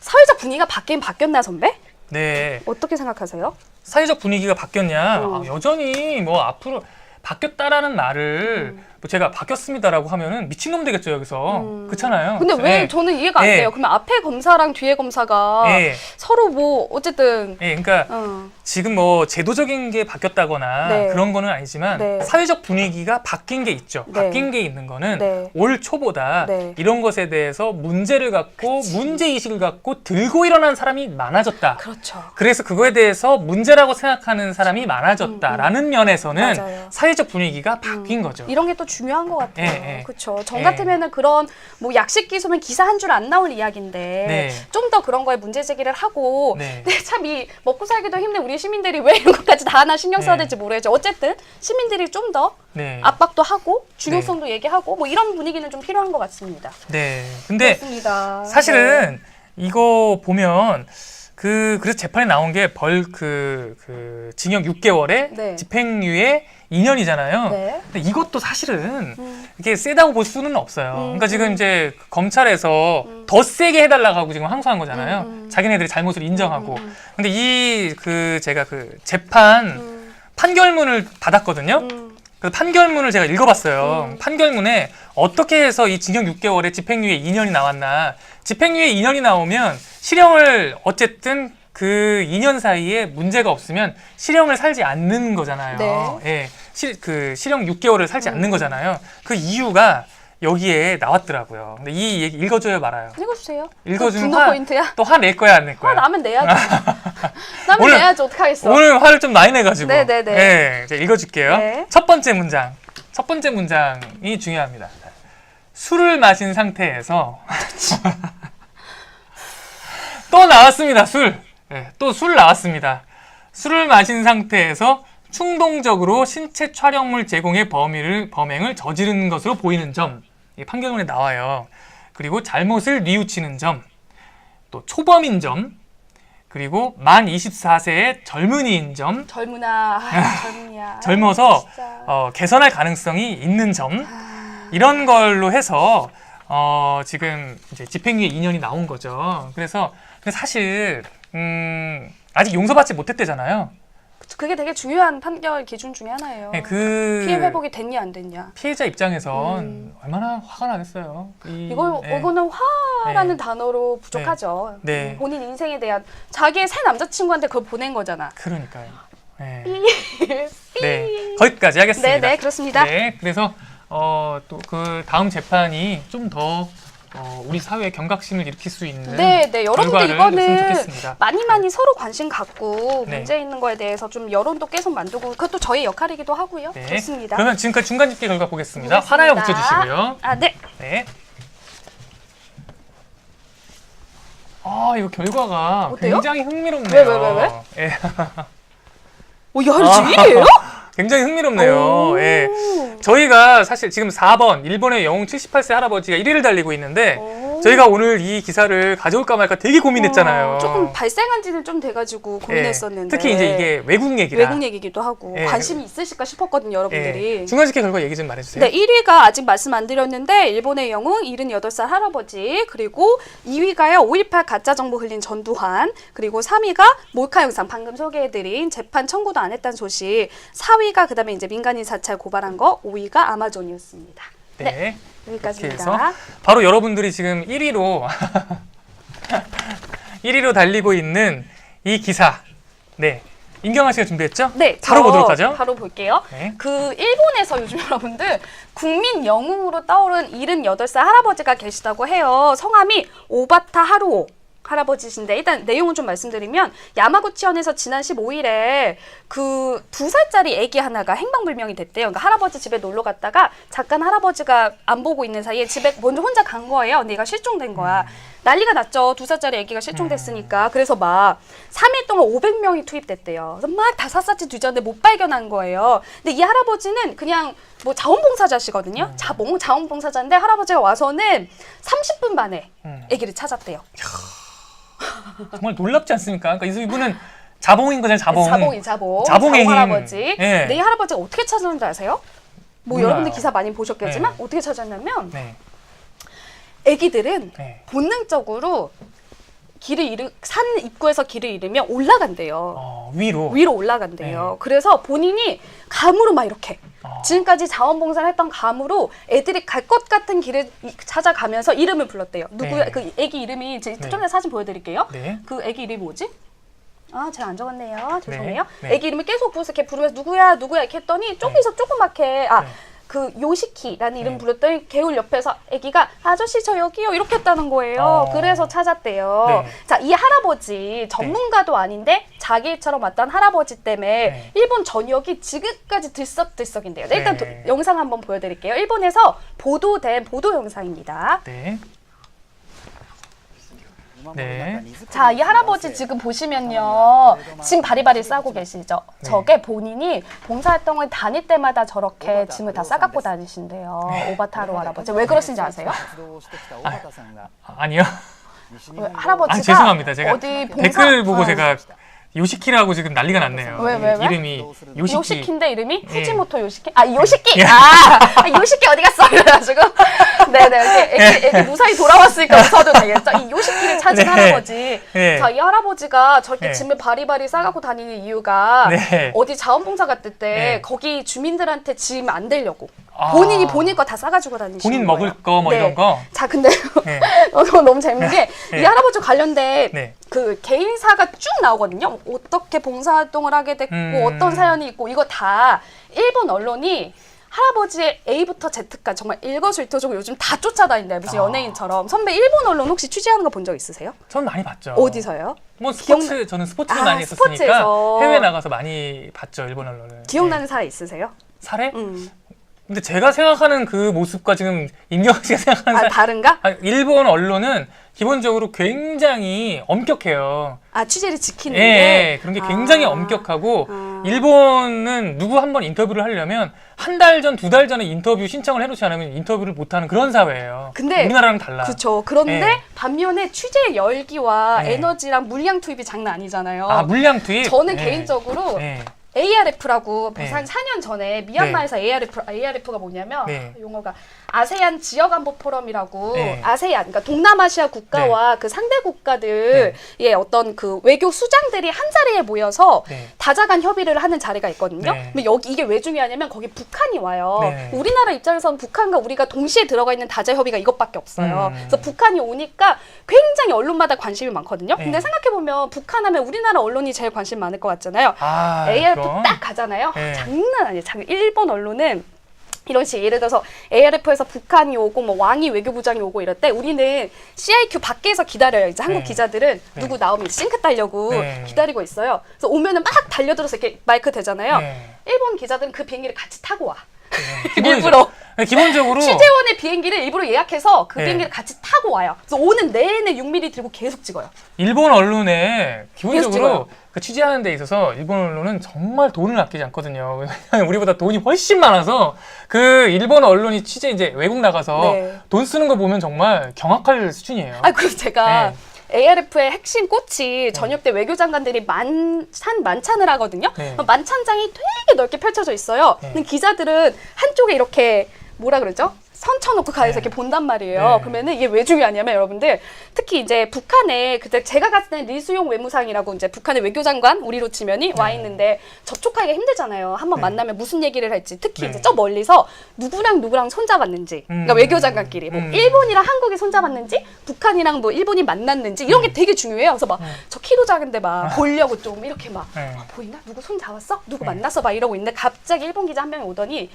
사회적 분위기가 바뀌긴 바뀌었나 선배? 네. 어떻게 생각하세요? 사회적 분위기가 바뀌었냐? 여전히 뭐 앞으로 바뀌었다라는 말을 뭐 제가 바뀌었습니다라고 하면은 미친놈 되겠죠 여기서. 그렇잖아요. 근데 왜 예. 저는 이해가 안 예. 돼요. 그러면 앞에 검사랑 뒤에 검사가 예. 서로 뭐 어쨌든 예, 그러니까 지금 뭐 제도적인 게 바뀌었다거나 네. 그런 거는 아니지만 네. 사회적 분위기가 바뀐 게 있죠. 네. 바뀐 게 있는 거는 네. 올 초보다 네. 이런 것에 대해서 문제를 갖고 문제 의식을 갖고 들고 일어난 사람이 많아졌다. 그렇죠. 그래서 그거에 대해서 문제라고 생각하는 사람이 많아졌다라는 면에서는 맞아요. 사회적 분위기가 바뀐 거죠. 이런 게 또 중요한 것 같아요. 예. 그렇죠. 저 예. 같으면은 그런 뭐 약식 기소면 기사 한 줄 안 나올 이야기인데 네. 좀 더 그런 거에 문제 제기를 하고 네. 근데 참 이 먹고 살기도 힘든 우리 시민들이 왜 이런 것까지 다 하나 신경 써야 네. 될지 모르겠죠. 어쨌든 시민들이 좀 더 네. 압박도 하고 중요성도 얘기하고 뭐 이런 분위기는 좀 필요한 것 같습니다. 네. 근데 그렇습니다. 사실은 이거 보면 그래서 재판에 나온 게 징역 6개월에 네. 집행유예 2년이잖아요. 네. 근데 이것도 사실은 이게 세다고 볼 수는 없어요. 그러니까 지금 이제 검찰에서 더 세게 해달라고 하고 지금 항소한 거잖아요. 자기네들이 잘못을 인정하고. 근데 제가 재판 판결문을 받았거든요. 그 판결문을 제가 읽어봤어요. 판결문에 어떻게 해서 이 징역 6개월에 집행유예 2년이 나왔나. 집행유예 2년이 나오면 실형을 어쨌든 그 2년 사이에 문제가 없으면 실형을 살지 않는 거잖아요. 예, 실형 6개월을 살지 않는 거잖아요. 그 이유가 여기에 나왔더라고요. 근데 이 얘기 읽어줘야 말아요. 읽어주세요. 읽어주면 분노 포인트야? 또 화 낼 거야 안 낼 거야? 나면 내야죠. 나면 오늘- 내야죠. 어떡하겠어. 오늘 화를 좀 많이 내가지고. 네네네. 예, 제가 읽어줄게요. 네. 첫 번째 문장이 중요합니다. 술을 마신 상태에서 또 나왔습니다. 술. 네, 또 술 나왔습니다. 술을 마신 상태에서 충동적으로 신체 촬영물 제공의 범행을 저지른 것으로 보이는 점. 이 판결문에 나와요. 그리고 잘못을 뉘우치는 점. 또 초범인 점. 그리고 만 24세의 젊은이인 점. 젊은아, 젊은이야. 젊어서 진짜. 개선할 가능성이 있는 점. 이런 걸로 해서 지금 이제 집행유예 2년이 나온 거죠. 그래서 사실 아직 용서받지 못했대잖아요. 그게 되게 중요한 판결 기준 중에 하나예요. 네, 피해 회복이 됐냐 안 됐냐. 피해자 입장에선 얼마나 화가 나겠어요. 이거는 화라는 단어로 부족하죠. 네. 본인 인생에 대한 자기의 새 남자친구한테 그걸 보낸 거잖아. 그러니까요. 네. 네, 거기까지 하겠습니다. 네, 그렇습니다. 네, 그래서 또 그 다음 재판이 좀 더 우리 사회의 경각심을 일으킬 수 있는 네, 여러분들 결과를 냈으면 이거는 좋겠습니다. 많이 서로 관심 갖고 네. 문제 있는 거에 대해서 좀 여론도 계속 만들고 그것도 저희 역할이기도 하고요. 네. 좋습니다. 그러면 지금까지 중간 집계 결과 보겠습니다. 보겠습니다. 하나에 붙여주시고요. 네. 네. 아, 이거 결과가 어때요? 굉장히 흥미롭네요. 왜? 예. 야, 하루치 1위예요? 굉장히 흥미롭네요. 예. 저희가 사실 지금 4번 일본의 영웅 78세 할아버지가 1위를 달리고 있는데 저희가 오늘 이 기사를 가져올까 말까 되게 고민했잖아요. 조금 발생한 지는 좀 돼가지고 고민했었는데. 특히 이제 이게 외국 얘기라. 외국 얘기기도 하고 예. 관심이 있으실까 싶었거든요, 여러분들이. 중간지켜 결과 얘기 좀 말해주세요. 네, 1위가 아직 말씀 안 드렸는데 일본의 영웅 78살 할아버지, 그리고 2위가요 5.18 가짜 정보 흘린 전두환, 그리고 3위가 몰카 영상 방금 소개해드린 재판 청구도 안 했다는 소식, 4위가 그다음에 이제 민간인 사찰 고발한 거, 5위가 아마존이었습니다. 네. 이렇게 해서 여기까지입니다. 바로 여러분들이 지금 1위로 1위로 달리고 있는 이 기사. 네. 임경아 씨가 준비했죠? 네, 바로 보도록 하죠. 바로 볼게요. 네. 그 일본에서 요즘 여러분들 국민 영웅으로 떠오른 78살 할아버지가 계시다고 해요. 성함이 오바타 하루오 할아버지신데, 일단 내용을 좀 말씀드리면 야마구치현에서 지난 15일에 그 2살짜리 아기 하나가 행방불명이 됐대요. 그러니까 할아버지 집에 놀러 갔다가 잠깐 할아버지가 안 보고 있는 사이에 집에 먼저 혼자 간 거예요. 근데 얘가 실종된 거야. 난리가 났죠. 2살짜리 아기가 실종됐으니까. 그래서 막 3일 동안 500명이 투입됐대요. 그래서 막 다 샅샅이 뒤졌는데 못 발견한 거예요. 근데 이 할아버지는 그냥 뭐 자원봉사자시거든요. 자원봉사자인데 할아버지가 와서는 30분 만에 아기를 찾았대요. 정말 놀랍지 않습니까? 그러니까 이분은 자봉인 거잖아요, 자봉. 자봉 자봉의 힘. 할아버지. 네. 근데 이 할아버지가 어떻게 찾았는지 아세요? 뭐 몰라요. 여러분들 기사 많이 보셨겠지만 네. 어떻게 찾았냐면 네. 애기들은 네. 본능적으로 산 입구에서 길을 잃으면 올라간대요. 위로. 위로 올라간대요. 네. 그래서 본인이 감으로 막 이렇게 어. 지금까지 자원봉사를 했던 감으로 애들이 갈 것 같은 길을 찾아가면서 이름을 불렀대요. 누구야? 네. 그 애기 이름이 좀 네. 전에 사진 보여드릴게요. 네. 그 애기 이름이 뭐지? 아, 제가 안 적었네요. 죄송해요. 네. 애기 이름을 계속 부르면서 이렇게 부르면서 누구야 이렇게 했더니 조금씩 조그맣게 네. 그 요시키라는 이름 네. 불렀더니 개울 옆에서 애기가 아저씨 저 여기요 이렇게 했다는 거예요. 그래서 찾았대요. 네. 자, 이 할아버지 전문가도 아닌데 자기 일처럼 왔던 할아버지 때문에 네. 일본 전역이 지금까지 들썩들썩인데요. 네, 일단 네. 영상 한번 보여드릴게요. 일본에서 보도된 보도 영상입니다. 네. 네. 자, 이 할아버지 지금 보시면요. 짐 바리바리 싸고 계시죠? 네. 저게 본인이 봉사활동을 다닐 때마다 저렇게 짐을 다 싸갖고 다니신대요. 오바타로 할아버지. 왜 그러신지 아세요? 아니요. 왜 할아버지가 죄송합니다. 제가 어디 댓글 보고 제가 요시키라고 지금 난리가 났네요. 왜? 이름이 요시키. 요시키인데 이름이 예. 후지모토 요시키? 아, 요시키! 예. 요시키 어디 갔어? 이래가지고. 네네. 이렇게 애기 무사히 돌아왔으니까 웃어도 되겠죠? 이 요시키를 찾은 네. 할아버지. 네. 자, 이 할아버지가 저렇게 네. 짐을 바리바리 싸갖고 다니는 이유가 네. 어디 자원봉사 갔을 때 네. 거기 주민들한테 짐 안 되려고. 아. 본인이 본인 거 다 싸가지고 다니시는 본인 거예요. 먹을 거 뭐 네. 이런 거. 자, 근데 네. 너무 재밌는 게 네. 이 할아버지 관련된 네. 그 개인사가 쭉 나오거든요. 어떻게 봉사활동을 하게 됐고 어떤 사연이 있고 이거 다 일본 언론이 할아버지의 A부터 Z까지 정말 일거수일투족을 요즘 다 쫓아다닌대요. 무슨 연예인처럼. 선배 일본 언론 혹시 취재하는 거 본 적 있으세요? 전 많이 봤죠. 어디서요? 뭐 스포츠 저는 스포츠를 아, 많이 했었으니까 스포츠에서. 해외 나가서 많이 봤죠, 일본 언론을. 기억나는 네. 사례 있으세요? 사례? 근데 제가 생각하는 그 모습과 지금 임경아 씨가 생각하는 아, 다른가? 일본 언론은 기본적으로 굉장히 엄격해요. 아, 취재를 지키는 예, 게? 그런 게 굉장히 엄격하고 일본은 누구 한 번 인터뷰를 하려면 한 달 전, 2달 전에 인터뷰 신청을 해놓지 않으면 인터뷰를 못하는 그런 사회예요. 근데 우리나라랑 달라. 그렇죠. 그런데 예. 반면에 취재의 열기와 예. 에너지랑 물량 투입이 장난 아니잖아요. 아, 물량 투입? 저는 예. 개인적으로 예. ARF라고 네. 한 4년 전에 미얀마에서 ARF가 뭐냐면 네. 용어가 아세안 지역안보 포럼이라고 네. 아세안 그러니까 동남아시아 국가와 그 상대 국가들의 어떤 그 외교 수장들이 한 자리에 모여서 네. 다자간 협의를 하는 자리가 있거든요. 네. 근데 여기 이게 왜 중요하냐면 거기 북한이 와요. 네. 우리나라 입장에서는 북한과 우리가 동시에 들어가 있는 다자 협의가 이것밖에 없어요. 음. 그래서 북한이 오니까 굉장히 언론마다 관심이 많거든요. 네. 근데 생각해 보면 북한하면 우리나라 언론이 제일 관심 많을 것 같잖아요. 아, ARF 그럼? 딱 가잖아요. 네. 장난 아니에요. 일본 언론은 이런 식 예를 들어서 ARF에서 북한이 오고 뭐 왕이 외교부장이 오고 이럴 때 우리는 CIQ 밖에서 기다려요. 이제 한국 네. 기자들은 네. 누구 나오면 싱크 따려고 네. 기다리고 있어요. 그래서 오면은 막 달려들어서 이렇게 마이크 대잖아요. 네. 일본 기자들은 그 비행기를 같이 타고 와. 네. 일부러 기본적으로 취재원의 비행기를 일부러 예약해서 그 네. 비행기를 같이 타고 와요. 그래서 오는 내내 6mm 들고 계속 찍어요. 일본 언론에 찍어요. 기본적으로 그 취재하는 데 있어서 일본 언론은 정말 돈을 아끼지 않거든요. 왜냐하면 우리보다 돈이 훨씬 많아서 그 일본 언론이 취재 이제 외국 나가서 네. 돈 쓰는 거 보면 정말 경악할 수준이에요. 아, 그래서 제가 네. ARF의 핵심 꽃이 저녁 때 외교장관들이 만찬을 하거든요. 네. 만찬장이 되게 넓게 펼쳐져 있어요. 네. 근데 기자들은 한쪽에 이렇게 뭐라 그러죠? 선 쳐놓고 가서 이렇게 본단 말이에요. 네. 그러면은 이게 왜 중요하냐면 여러분들 특히 이제 북한에 그때 제가 갔을 때는 리수용 외무상이라고 이제 북한의 외교장관 우리로 치면이 와 있는데 접촉하기가 힘들잖아요. 한번 네. 만나면 무슨 얘기를 할지 특히 네. 이제 저 멀리서 누구랑 손잡았는지 그러니까 외교장관끼리 뭐 일본이랑 한국이 손잡았는지 북한이랑 뭐 일본이 만났는지 이런 게 되게 중요해요. 그래서 막 저 키도 작은데 막 보려고 좀 이렇게 막 네. 보이나? 누구 손 잡았어? 누구 만났어? 막 이러고 있는데 갑자기 일본 기자 한 명이 오더니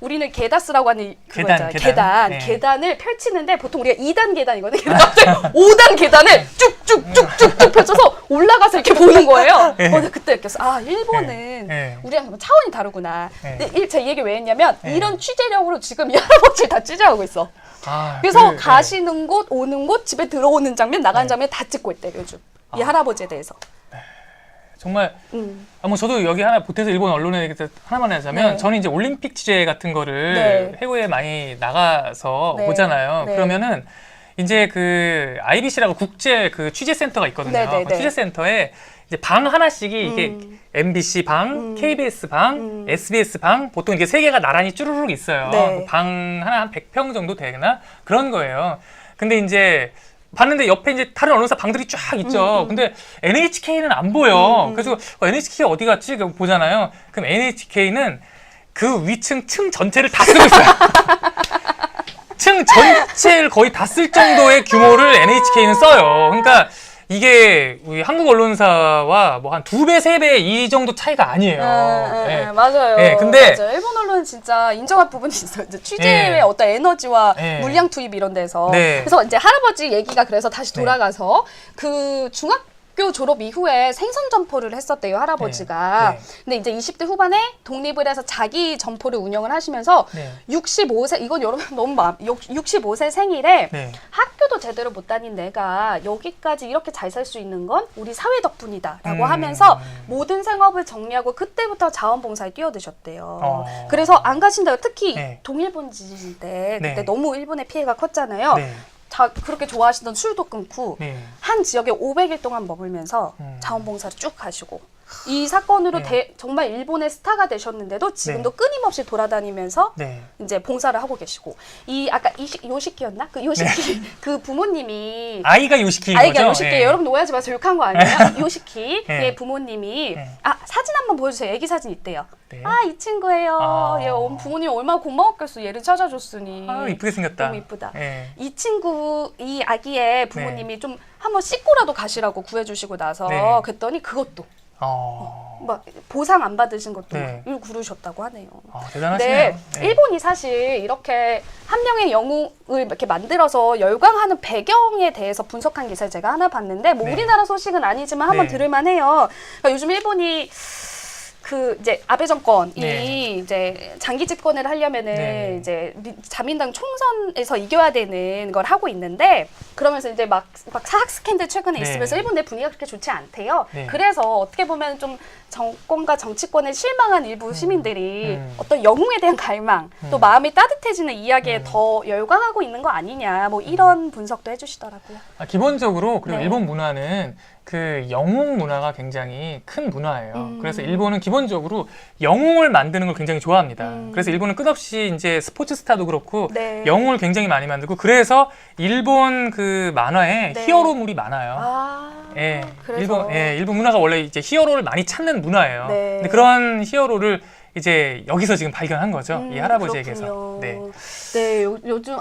우리는 게다스라고 하는 그거 계단, 있잖아요. 계단. 네. 계단을 펼치는데 보통 우리가 2단 계단이거든요. 근데 갑자기 5단 계단을 쭉쭉쭉쭉쭉 펼쳐서 올라가서 이렇게 보는 거예요. 네. 나 그때 느꼈어. 아, 일본은 네. 우리랑 좀 차원이 다르구나. 네. 근데 제가 이 얘기 왜 했냐면 네. 이런 취재력으로 지금 이 할아버지를 다 취재하고 있어. 아, 그래서 네. 가시는 곳, 오는 곳, 집에 들어오는 장면, 나가는 네. 장면 다 찍고 있대 요즘. 이 할아버지에 대해서. 정말 뭐 저도 여기 하나 보태서 일본 언론에 하나만 하자면 네. 저는 이제 올림픽 취재 같은 거를 네. 해외에 많이 나가서 네. 보잖아요. 네. 그러면은 이제 그 IBC라고 국제 그 취재센터가 있거든요. 네, 네, 그 네. 취재센터에 이제 방 하나씩이 이게 MBC 방, KBS 방, SBS 방 보통 이게 세 개가 나란히 쭈루룩 있어요. 네. 방 하나 한 100평 정도 되나 그런 거예요. 근데 이제 봤는데 옆에 이제 다른 언론사 방들이 쫙 있죠. 근데 NHK는 안 보여. 그래서 NHK 어디 갔지? 보잖아요. 그럼 NHK는 그 위층 층 전체를 다 쓰고 있어요. 층 전체를 거의 다 쓸 정도의 규모를 NHK는 써요. 그러니까 이게 우리 한국 언론사와 뭐 한 2배, 3배 이 정도 차이가 아니에요. 예. 맞아요. 예, 근데- 맞아요. 일본 언론은 진짜 인정할 부분이 있어요. 이제 취재의 예. 어떤 에너지와 예. 물량 투입 이런 데서. 네. 그래서 이제 할아버지 얘기가 그래서 다시 네. 돌아가서 그 중학교 졸업 이후에 생선 점포를 했었대요, 할아버지가. 네. 네. 근데 이제 20대 후반에 독립을 해서 자기 점포를 운영을 하시면서 네. 65세, 이건 여러분 너무 65세 생일에 네. 학교도 제대로 못 다닌 내가 여기까지 이렇게 잘 살 수 있는 건 우리 사회 덕분이다 라고 음. 하면서 모든 생업을 정리하고 그때부터 자원봉사에 뛰어드셨대요. 어. 그래서 안 가신다고 특히 네. 동일본 지진 때 그때 네. 너무 일본의 피해가 컸잖아요. 네. 그렇게 좋아하시던 술도 끊고 네. 한 지역에 500일 동안 머물면서 자원봉사를 쭉 하시고 이 사건으로 네. 정말 일본의 스타가 되셨는데도 지금도 끊임없이 돌아다니면서 네. 이제 봉사를 하고 계시고 이 아까 요시키였나? 그 요시키 그 부모님이 아이가 요시키인 아이가 거죠? 요시키 예. 여러분 오해하지 마세요. 욕한 거 아니에요. 요시키의 네. 부모님이 네. 사진 한번 보여주세요. 애기 사진 있대요. 네. 이 친구예요. 아. 얘 부모님 얼마나 고마웠겠어. 얘를 찾아줬으니. 아, 이쁘게 생겼다. 너무 이쁘다. 예. 이 친구 이 아기의 부모님이 좀 한번 씻고라도 가시라고 구해주시고 나서 네. 그랬더니 그것도 어. 막 보상 안 받으신 것도 네. 일 구르셨다고 하네요. 대단하시네요. 네, 예. 일본이 사실 이렇게 한 명의 영웅을 이렇게 만들어서 열광하는 배경에 대해서 분석한 기사를 제가 하나 봤는데 뭐 네. 우리나라 소식은 아니지만 한번 네. 들을만해요. 그러니까 요즘 일본이 그 이제 아베 정권이 네. 이제 장기 집권을 하려면은 네. 이제 자민당 총선에서 이겨야 되는 걸 하고 있는데 그러면서 이제 막 사학 스캔들 최근에 네. 있으면서 일본 내 분위기가 그렇게 좋지 않대요. 네. 그래서 어떻게 보면 좀 정권과 정치권에 실망한 일부 시민들이 음. 어떤 영웅에 대한 갈망 또 마음이 따뜻해지는 이야기에 더 열광하고 있는 거 아니냐 뭐 이런 분석도 해주시더라고요. 기본적으로 그리고 네. 일본 문화는 그 영웅 문화가 굉장히 큰 문화예요. 그래서 일본은 기본적으로 영웅을 만드는 걸 굉장히 좋아합니다. 그래서 일본은 끝없이 이제 스포츠 스타도 그렇고 네. 영웅을 굉장히 많이 만들고 그래서 일본 그 만화에 네. 히어로물이 많아요. 예, 그래서 일본 문화가 원래 이제 히어로를 많이 찾는 문화예요. 네. 근데 그런 히어로를 이제 여기서 지금 발견한 거죠. 이 할아버지에게서. 그렇군요. 네. 네, 요즘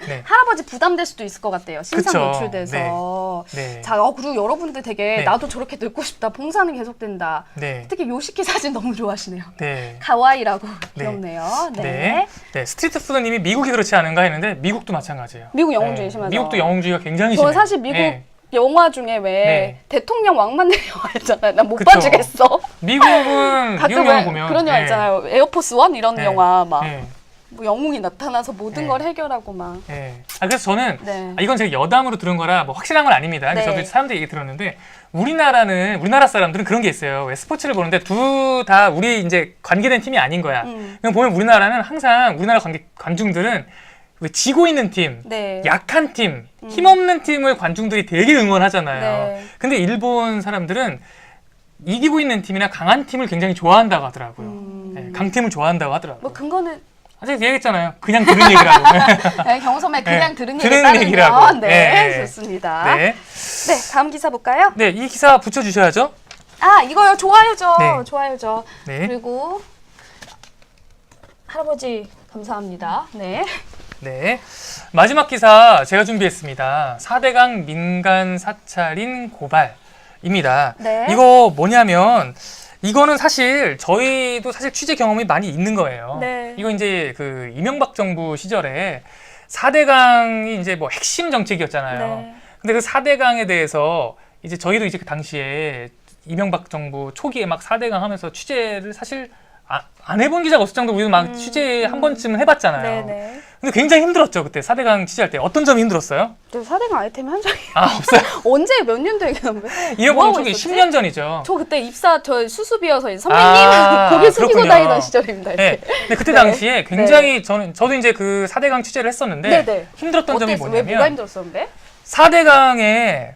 네. 할아버지 부담될 수도 있을 것 같아요. 신상 그쵸. 노출돼서. 네. 자, 그리고 여러분들 되게 네. 나도 저렇게 늙고 싶다. 봉사는 계속된다. 네. 특히 요시키 사진 너무 좋아하시네요. 네. 가와이라고 네. 귀엽네요. 네. 네. 네. 스트리트 푸드님이 미국이 그렇지 않은가 했는데 미국도 마찬가지예요. 미국 영웅주의 심하죠. 미국도 영웅주의가 굉장히 저 심해요. 사실 미국 네. 영화 중에 왜 네. 대통령 왕만 내려 있잖아요. 난 못 그쵸. 봐주겠어. 미국은 가끔 미국 영화 왜 보면 그런 영화 있잖아요. 에어포스 원 이런 네. 영화 막 네. 뭐 영웅이 나타나서 모든 네. 걸 해결하고 막. 예. 그래서 저는 네. 이건 제가 여담으로 들은 거라 뭐 확실한 건 아닙니다. 근데 네. 저도 사람들 얘기 들었는데 우리나라 사람들은 그런 게 있어요. 왜 스포츠를 보는데 둘 다 우리 이제 관계된 팀이 아닌 거야. 그냥 보면 우리나라는 항상 우리나라 관중들은 왜 지고 있는 팀, 네. 약한 팀, 힘없는 팀을 관중들이 되게 응원하잖아요. 네. 근데 일본 사람들은 이기고 있는 팀이나 강한 팀을 굉장히 좋아한다고 하더라고요. 네, 강팀을 좋아한다고 하더라고요. 뭐 근거는 아직 얘기했잖아요. 그냥 들은 얘기라고. 네, 경선에 그냥 네, 들은 들은 얘기 얘기라고. 따르면 네, 네. 좋습니다. 네. 네, 다음 기사 볼까요? 네, 이 기사 붙여주셔야죠. 아, 이거요. 좋아요죠. 네. 좋아요죠. 네. 그리고 할아버지 감사합니다. 네. 네. 마지막 기사 제가 준비했습니다. 4대강 민간 사찰인 고발입니다. 네. 이거 뭐냐면 이거는 사실 저희도 사실 취재 경험이 많이 있는 거예요. 네. 이거 이제 그 이명박 정부 시절에 4대강이 이제 뭐 핵심 정책이었잖아요. 네. 근데 그 4대강에 대해서 이제 저희도 이제 그 당시에 이명박 정부 초기에 막 4대강 하면서 취재를 사실 안 해본 기자가 없을 정도로 우리도 막 취재 한 번쯤은 해봤잖아요. 네네. 근데 굉장히 힘들었죠. 그때 4대강 취재할 때. 어떤 점이 힘들었어요? 저 4대강 아이템이 한 장이 아, 없어요? 언제 몇 년도 얘기하는데? 이명박 초기 10년 전이죠. 저 그때 입사 저 수습이어서 이제 아, 선배님 고개 숙이고 그렇군요. 다니던 시절입니다. 네. 이렇게. 근데 그때 네. 당시에 굉장히 저도 이제 그 4대강 취재를 했었는데 네네. 힘들었던 점이 어땠어? 왜 뭐가 뭐냐면 힘들었었는데? 4대강의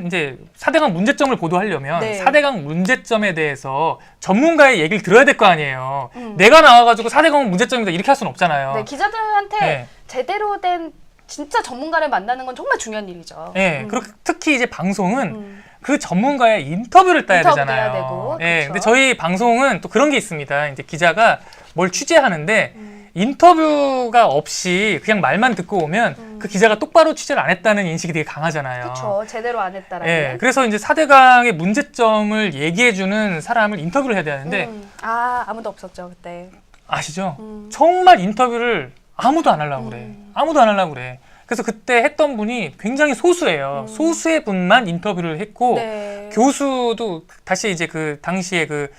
이제 4대강 문제점을 보도하려면 네. 4대강 문제점에 대해서 전문가의 얘기를 들어야 될 거 아니에요. 내가 나와가지고 4대강은 문제점이다 이렇게 할 수는 없잖아요. 네, 기자들한테 네. 제대로 된 진짜 전문가를 만나는 건 정말 중요한 일이죠. 예, 그리고 특히 이제 방송은 그 전문가의 인터뷰를 따야 인터뷰도 되잖아요. 해야 되고, 예, 그쵸. 근데 저희 방송은 또 그런 게 있습니다. 이제 기자가 뭘 취재하는데 인터뷰가 없이 그냥 말만 듣고 오면 그 기자가 똑바로 취재를 안 했다는 인식이 되게 강하잖아요. 그렇죠. 제대로 안 했다라는. 예, 그래서 이제 4대강의 문제점을 얘기해주는 사람을 인터뷰를 해야 되는데 아무도 없었죠 그때. 아시죠? 정말 인터뷰를 아무도 안 하려고 그래. 아무도 안 하려고 그래. 그래서 그때 했던 분이 굉장히 소수예요. 소수의 분만 인터뷰를 했고 네. 교수도 다시 이제 그 당시에 그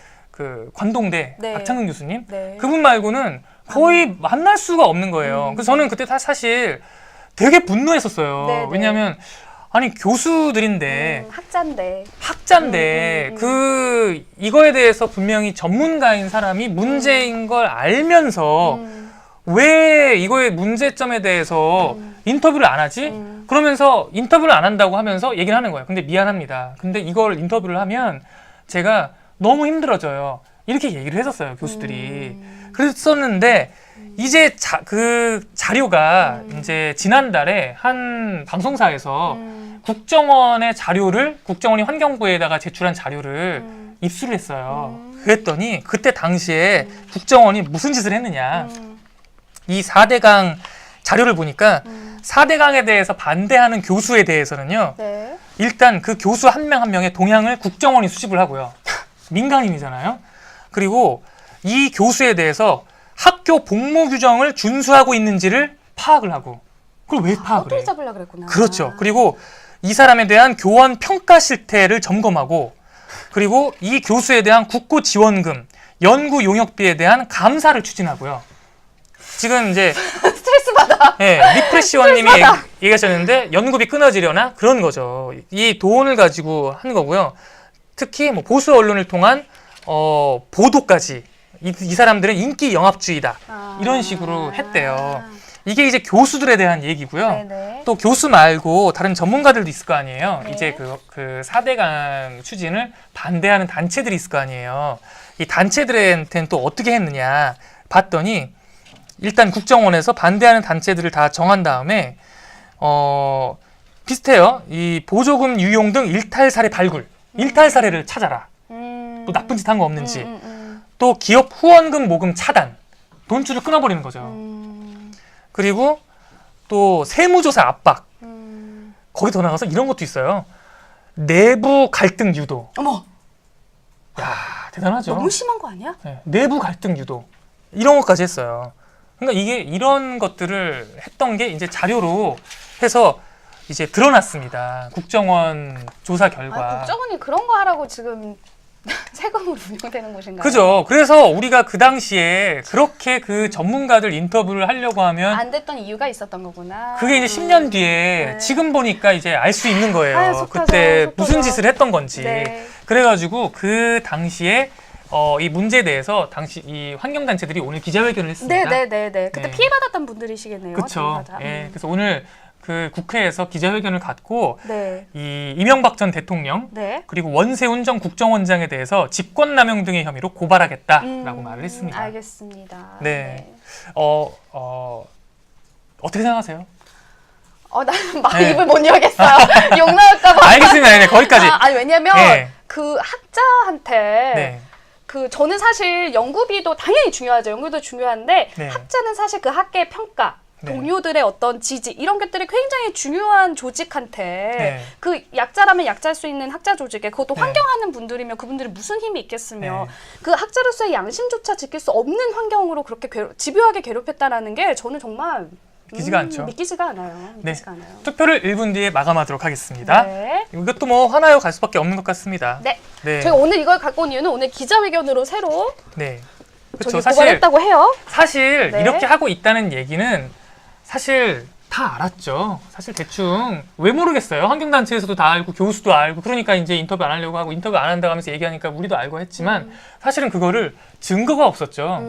관동대 네. 박창근 교수님 네. 그분 말고는 거의 만날 수가 없는 거예요. 그래서 저는 그때 사실 되게 분노했었어요. 네, 네. 왜냐하면 아니 교수들인데 학자인데 이거에 대해서 분명히 전문가인 사람이 문제인 걸 알면서 왜 이거의 문제점에 대해서 인터뷰를 안 하지? 그러면서 인터뷰를 안 한다고 하면서 얘기를 하는 거예요. 근데 미안합니다. 근데 이걸 인터뷰를 하면 제가 너무 힘들어져요. 이렇게 얘기를 했었어요, 교수들이. 그랬었는데 이제 그 자료가 이제 지난달에 한 방송사에서 국정원이 환경부에다가 제출한 자료를 입수를 했어요. 그랬더니 그때 당시에 국정원이 무슨 짓을 했느냐. 이 4대강 자료를 보니까 4대강에 대해서 반대하는 교수에 대해서는요. 네. 일단 그 교수 한 명 한 명의 동향을 국정원이 수집을 하고요. 민간인이잖아요. 그리고 이 교수에 대해서 학교 복무 규정을 준수하고 있는지를 파악을 하고. 그걸 왜 파악을 해? 어떻게 잡으려고 그랬구나. 그렇죠. 그리고 이 사람에 대한 교원 평가 실태를 점검하고 그리고 이 교수에 대한 국고 지원금, 연구 용역비에 대한 감사를 추진하고요. 지금 이제 스트레스 받아. 네, 리프레시원님이 얘기하셨는데 연구비 끊어지려나 그런 거죠. 이 돈을 가지고 한 거고요. 특히 뭐 보수 언론을 통한 보도까지 이 사람들은 인기 영합주의다 이런 식으로 했대요. 이게 이제 교수들에 대한 얘기고요. 네네. 또 교수 말고 다른 전문가들도 있을 거 아니에요. 네. 이제 그 4대강 추진을 반대하는 단체들이 있을 거 아니에요. 이 단체들한테는 또 어떻게 했느냐 봤더니 일단 국정원에서 반대하는 단체들을 다 정한 다음에 비슷해요. 이 보조금 유용 등 일탈 사례 발굴, 일탈 사례를 찾아라. 또 나쁜 짓 한 거 없는지. 또 기업 후원금 모금 차단, 돈줄을 끊어버리는 거죠. 그리고 또 세무조사 압박. 거기 더 나가서 이런 것도 있어요. 내부 갈등 유도. 어머, 야 대단하죠. 너무 심한 거 아니야? 네, 내부 갈등 유도 이런 것까지 했어요. 그러니까 이게 이런 것들을 했던 게 이제 자료로 해서 이제 드러났습니다. 국정원 조사 결과. 국정원이 그런 거 하라고 지금 세금으로 운영되는 곳인가요? 그죠. 그래서 우리가 그 당시에 그렇게 그 전문가들 인터뷰를 하려고 하면 안 됐던 이유가 있었던 거구나. 그게 이제 10년 뒤에 네. 지금 보니까 이제 알 수 있는 거예요. 아유, 속 터져, 그때 속 무슨 터져. 짓을 했던 건지. 네. 그래가지고 그 당시에 이 문제에 대해서 당시 이 환경단체들이 오늘 기자회견을 했습니다. 네네네네. 그때 네. 피해받았던 분들이시겠네요. 그렇죠. 전부 다. 예, 그래서 오늘 그 국회에서 기자회견을 갖고 네. 이 이명박 전 대통령 네. 그리고 원세훈 전 국정원장에 대해서 직권남용 등의 혐의로 고발하겠다라고 말을 했습니다. 알겠습니다. 네. 어떻게 생각하세요? 나는 막 네. 입을 못 열겠어요. 욕 나올까봐. 알겠습니다. 네, 거기까지. 아니 왜냐면 네. 그 학자한테 네. 그 저는 사실 연구비도 당연히 중요하죠. 연구도 중요한데 네. 학자는 사실 그 학계의 평가, 네. 동료들의 어떤 지지 이런 것들이 굉장히 중요한 조직한테 네. 그 약자라면 약자일 수 있는 학자 조직에 그것도 네. 환경하는 분들이면 그분들이 무슨 힘이 있겠으며 네. 그 학자로서의 양심조차 지킬 수 없는 환경으로 그렇게 집요하게 괴롭혔다라는 게 저는 정말 믿기지가 않죠. 믿기지가 않아요. 네. 믿기지가 않아요. 투표를 1분 뒤에 마감하도록 하겠습니다. 네. 이것도 뭐 하나요 갈 수밖에 없는 것 같습니다. 네. 네. 저희가 오늘 이걸 갖고 온 이유는 오늘 기자회견으로 새로 네. 저기 그렇죠. 사실 고발했다고 해요. 사실 네. 이렇게 하고 있다는 얘기는 사실 다 알았죠. 사실 대충 왜 모르겠어요. 환경단체에서도 다 알고 교수도 알고 그러니까 이제 인터뷰 안 하려고 하고 인터뷰 안 한다고 하면서 얘기하니까 우리도 알고 했지만 사실은 그거를 증거가 없었죠.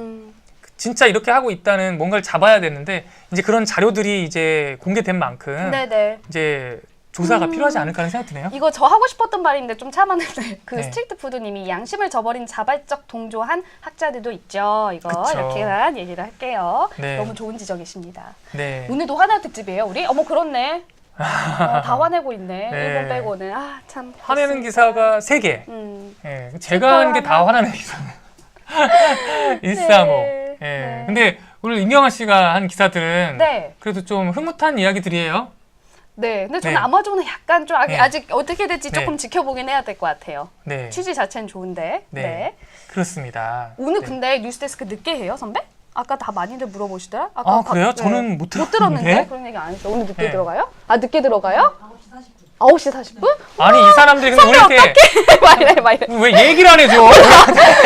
진짜 이렇게 하고 있다는 뭔가를 잡아야 되는데 이제 그런 자료들이 이제 공개된 만큼 네네. 이제 조사가 필요하지 않을까 하는 생각이 드네요. 이거 저 하고 싶었던 말인데 좀 참았는데 그 네. 스트리트 푸드님이 양심을 저버린 자발적 동조한 학자들도 있죠. 이거 그쵸. 이렇게만 얘기를 할게요. 네. 너무 좋은 지적이십니다. 네. 오늘도 화날 특집이에요, 우리? 어머 그렇네. 다 화내고 있네. 네. 일본 빼고는 참. 화내는 그렇습니다. 기사가 3개. 네. 제가 한 게 다 화나는 기사는 135. 네. 예. 네. 근데 오늘 임경아 씨가 한 기사들은 네. 그래도 좀 흐뭇한 이야기들이에요. 네. 근데 저는 네. 아마존은 약간 좀 네. 아직 어떻게 될지 네. 조금 지켜보긴 해야 될 것 같아요. 네. 취지 자체는 좋은데. 네. 네. 그렇습니다. 오늘 네. 근데 뉴스데스크 늦게 해요, 선배? 아까 다 많이들 물어보시더라. 아, 그래요? 저는 못 들었는데 그런 얘기 안 했어. 오늘 늦게 네. 들어가요? 아 늦게 들어가요? 9시 40분? 아니 이 사람들이 근데 왜 이렇게 막 이래. 왜 얘기를 안 해줘?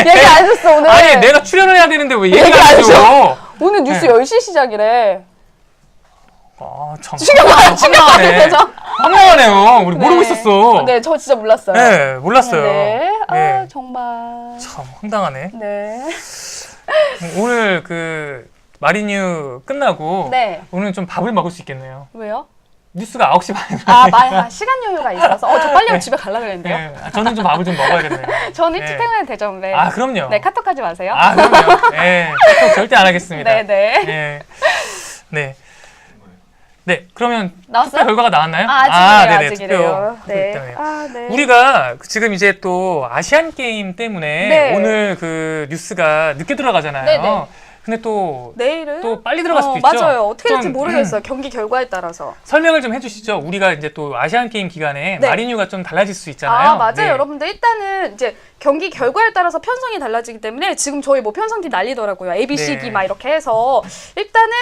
얘기 안 했어 오늘. 아니 내가 출연을 해야 되는데 왜 얘기를 얘기 안 안 해줘? 오늘 뉴스 네. 10시 시작이래. 참 충격받았네, 황당하네. 저. 황당하네요. 우리 모르고 있었어. 네, 저 진짜 몰랐어요. 네, 몰랐어요. 네. 아, 네. 정말. 참 황당하네. 네. 오늘 그 마리뉴 끝나고 네. 오늘 좀 밥을 먹을 수 있겠네요. 왜요? 뉴스가 9시 반에 시간 여유가 있어서. 저 빨리 집에 가려고 그랬는데요. 네, 저는 좀 밥을 좀 먹어야겠네요. 저는 네. 일찍 퇴근해도 되죠, 선배. 아, 그럼요. 네, 카톡하지 마세요. 아, 그럼요. 네, 카톡 절대 안 하겠습니다. 네, 네. 네. 네. 네, 그러면 나왔어요? 투표 결과가 나왔나요? 아직이래요, 네네, 아직이래요. 투표 네. 때문에. 네. 우리가 지금 이제 또 아시안 게임 때문에 네. 오늘 그 뉴스가 늦게 들어가잖아요. 네네. 근데 또 내일은 또 빨리 들어갈 수도 있죠. 맞아요. 어떻게 될지 좀, 모르겠어요. 경기 결과에 따라서. 설명을 좀 해주시죠. 우리가 이제 또 아시안 게임 기간에 네. 마리뉴가 좀 달라질 수 있잖아요. 아, 맞아요. 네. 여러분들 일단은 이제 경기 결과에 따라서 편성이 달라지기 때문에 지금 저희 뭐 편성팀 난리더라고요. ABCD 네. 막 이렇게 해서 일단은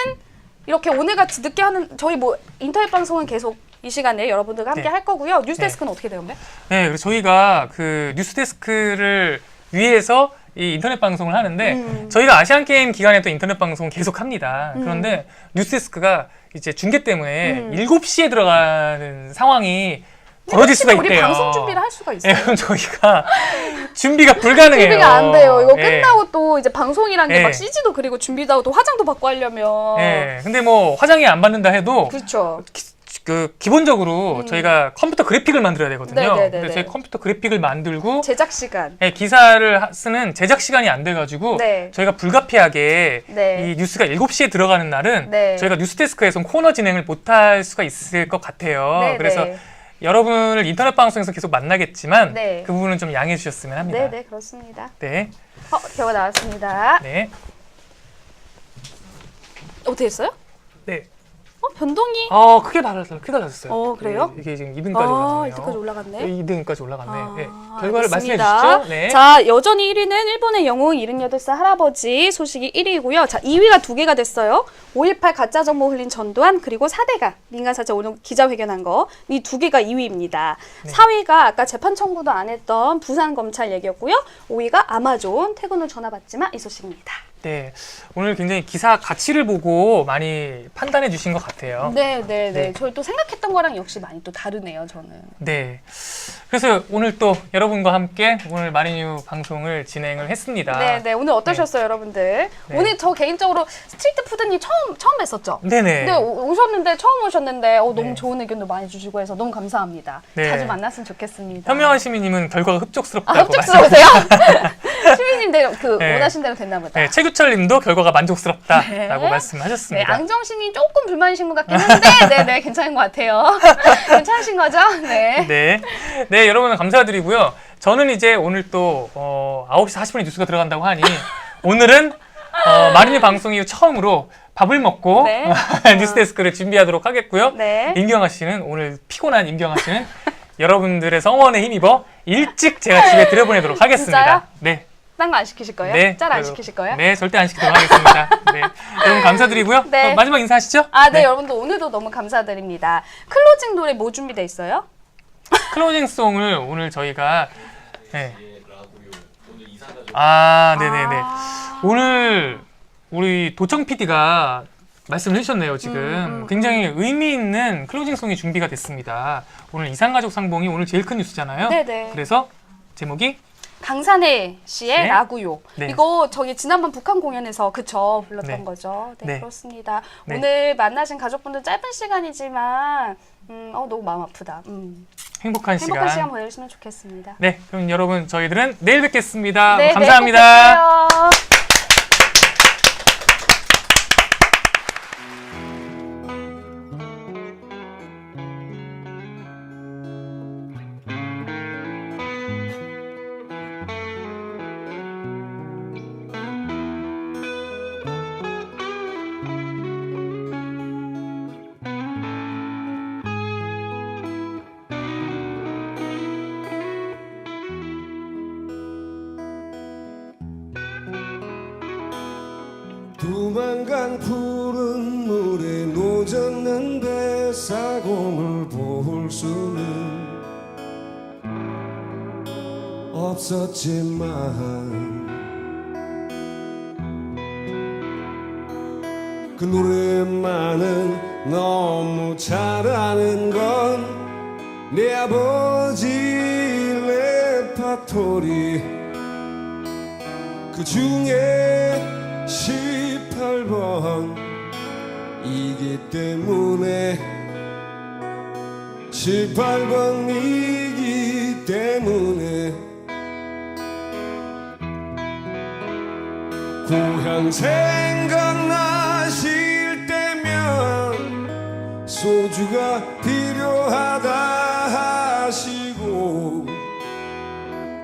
이렇게 오늘같이 늦게 하는 저희 뭐 인터넷 방송은 계속 이 시간에 여러분들과 함께 네. 할 거고요. 뉴스데스크는 어떻게 돼요, 근데? 네, 그래서 저희가 그 뉴스데스크를 위해서 이 인터넷 방송을 하는데 저희가 아시안 게임 기간에 또 인터넷 방송 계속 합니다. 그런데 뉴스데스크가 이제 중계 때문에 7시에 들어가는 상황이 벌어질 수가 우리 있대요. 방송 준비를 할 수가 있어요. 네, 그럼 저희가 준비가 불가능해요. 준비가 안 돼요. 이거 예. 끝나고 또 이제 방송이란 게 예. 막 CG도 그리고 준비도 하고 또 화장도 받고 하려면. 네, 근데 뭐 화장이 안 받는다 해도 그렇죠. 기본적으로 저희가 컴퓨터 그래픽을 만들어야 되거든요. 네네네네. 근데 저희 컴퓨터 그래픽을 만들고 제작 시간. 네, 기사를 쓰는 제작 시간이 안 돼가지고 네. 저희가 불가피하게 네. 이 뉴스가 7시에 들어가는 날은 네. 저희가 뉴스데스크에서 코너 진행을 못할 수가 있을 것 같아요. 네, 그래서 네. 여러분을 인터넷 방송에서 계속 만나겠지만 네. 그 부분은 좀 양해해 주셨으면 합니다. 네, 네, 그렇습니다. 네. 결과 나왔습니다. 네. 어떻게 했어요? 네. 변동이 크게 달라졌어요. 그래요? 이게 지금 2등까지 올라갔네요. 2등까지 올라갔네. 2등까지 올라갔네. 네. 결과를 알겠습니다. 말씀해 주시죠. 네. 자, 여전히 1위는 일본의 영웅 78살 할아버지 소식이 1위이고요. 자, 2위가 2개가 됐어요. 5.18 가짜 정보 흘린 전두환 그리고 4대가 민간사찰 오늘 기자회견한 거 이 2개가 2위입니다. 네. 4위가 아까 재판 청구도 안 했던 부산검찰 얘기였고요. 5위가 아마존 퇴근 후 전화 받지마 이 소식입니다. 네. 오늘 굉장히 기사 가치를 보고 많이 판단해 주신 것 같아요. 네. 저희 또 생각했던 거랑 역시 많이 또 다르네요, 저는. 네. 그래서 오늘 또 여러분과 함께 오늘 마리뉴 방송을 진행을 했습니다. 네. 오늘 어떠셨어요, 여러분들? 네. 오늘 저 개인적으로 스트리트 푸드님 처음 뵀었죠? 네네. 네, 처음 오셨는데 너무 네. 좋은 의견도 많이 주시고 해서 너무 감사합니다. 네. 자주 만났으면 좋겠습니다. 현명한 시민님은 결과가 흡족스럽다고 흡족스러우세요? 시민님 대로 네. 원하신 대로 됐나 보다. 네, 최규철님도 결과가 만족스럽다라고 네. 말씀하셨습니다. 앙정신이 조금 불만이신 것 같긴 한데, 네, 괜찮은 것 같아요. 괜찮으신 거죠? 네. 네, 여러분 감사드리고요. 저는 이제 오늘 또 9시 40분에 뉴스가 들어간다고 하니 오늘은 마리뉴 방송이 처음으로 밥을 먹고 네. 뉴스데스크를 준비하도록 하겠고요. 네. 임경아 씨는 오늘 피곤한 임경아 씨는 여러분들의 성원에 힘입어 일찍 제가 집에 들여보내도록 하겠습니다. 진짜요? 네. 딴 거 안 시키실 거예요? 네. 짤 안 시키실 거예요? 네, 절대 안 시키도록 하겠습니다. 네. 여러분 감사드리고요. 네. 마지막 인사하시죠? 네, 여러분들 오늘도 너무 감사드립니다. 클로징 노래 뭐 준비돼 있어요? 클로징송을 오늘 저희가 네. 라고요. 오늘 이사가족 네네네. 오늘 우리 도청 PD가 말씀을 해주셨네요. 지금 굉장히 의미 있는 클로징송이 준비가 됐습니다. 오늘 이산가족 상봉이 오늘 제일 큰 뉴스잖아요. 네네. 그래서 제목이 강산혜 씨의 네. 라구요. 네. 이거 저기 지난번 북한 공연에서 불렀던 네. 거죠. 네, 네. 그렇습니다. 네. 오늘 만나신 가족분들 짧은 시간이지만 너무 마음 아프다. 행복한 행복한 시간 시간. 보내주시면 좋겠습니다. 네, 그럼 여러분 저희들은 내일 뵙겠습니다. 네, 감사합니다. 내일 뵙겠어요. 두만강 푸른 물에 노젓는데 사공을 볼 수는 없었지만 그 노래만은 너무 잘하는 건 내 아버지 레파토리 그 중에 18번이기 때문에 18번이기 때문에 고향 생각나실 때면 소주가 필요하다 하시고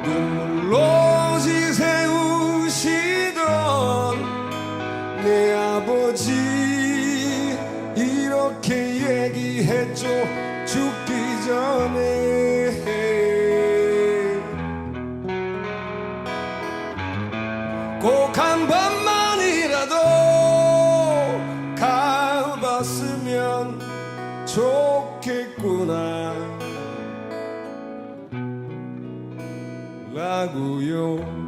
눈물로 지새우시던 내 아버지 이렇게 얘기했죠 죽기 전에 꼭 한 번만이라도 가봤으면 좋겠구나 라고요.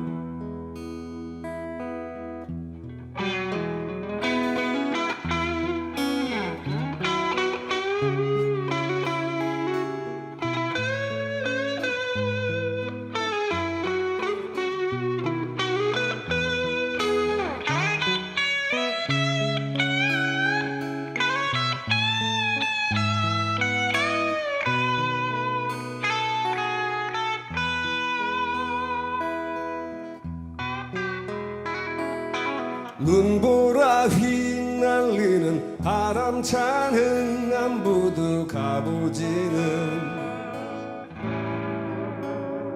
눈보라 휘날리는 바람차는 남부도 가보지는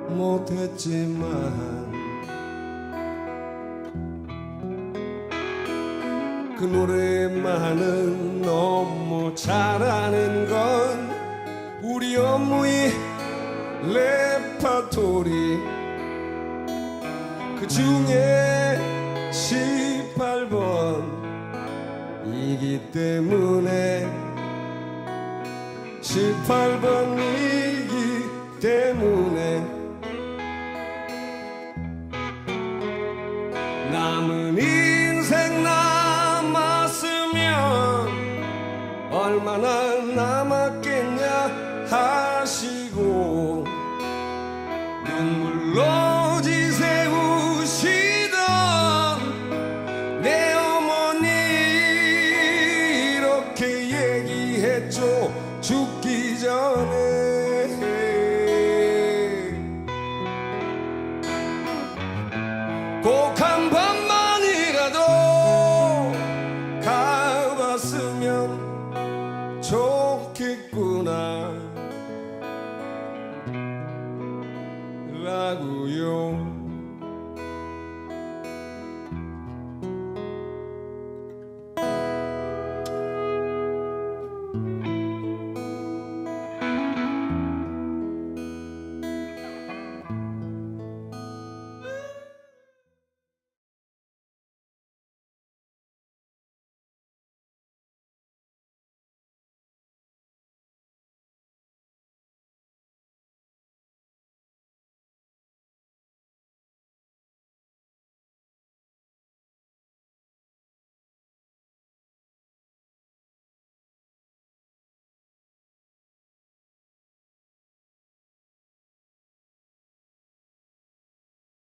못했지만 그 노래만은 너무 잘하는 건 우리 엄무의 레파토리 그 중에 18번이기 때문에 18번이기 때문에 남은 인생 남았으면 얼마나 남았겠냐 하시고 눈물로 지새우시던 내 어머니 이렇게 얘기했죠 죽기 전에 꼭 한번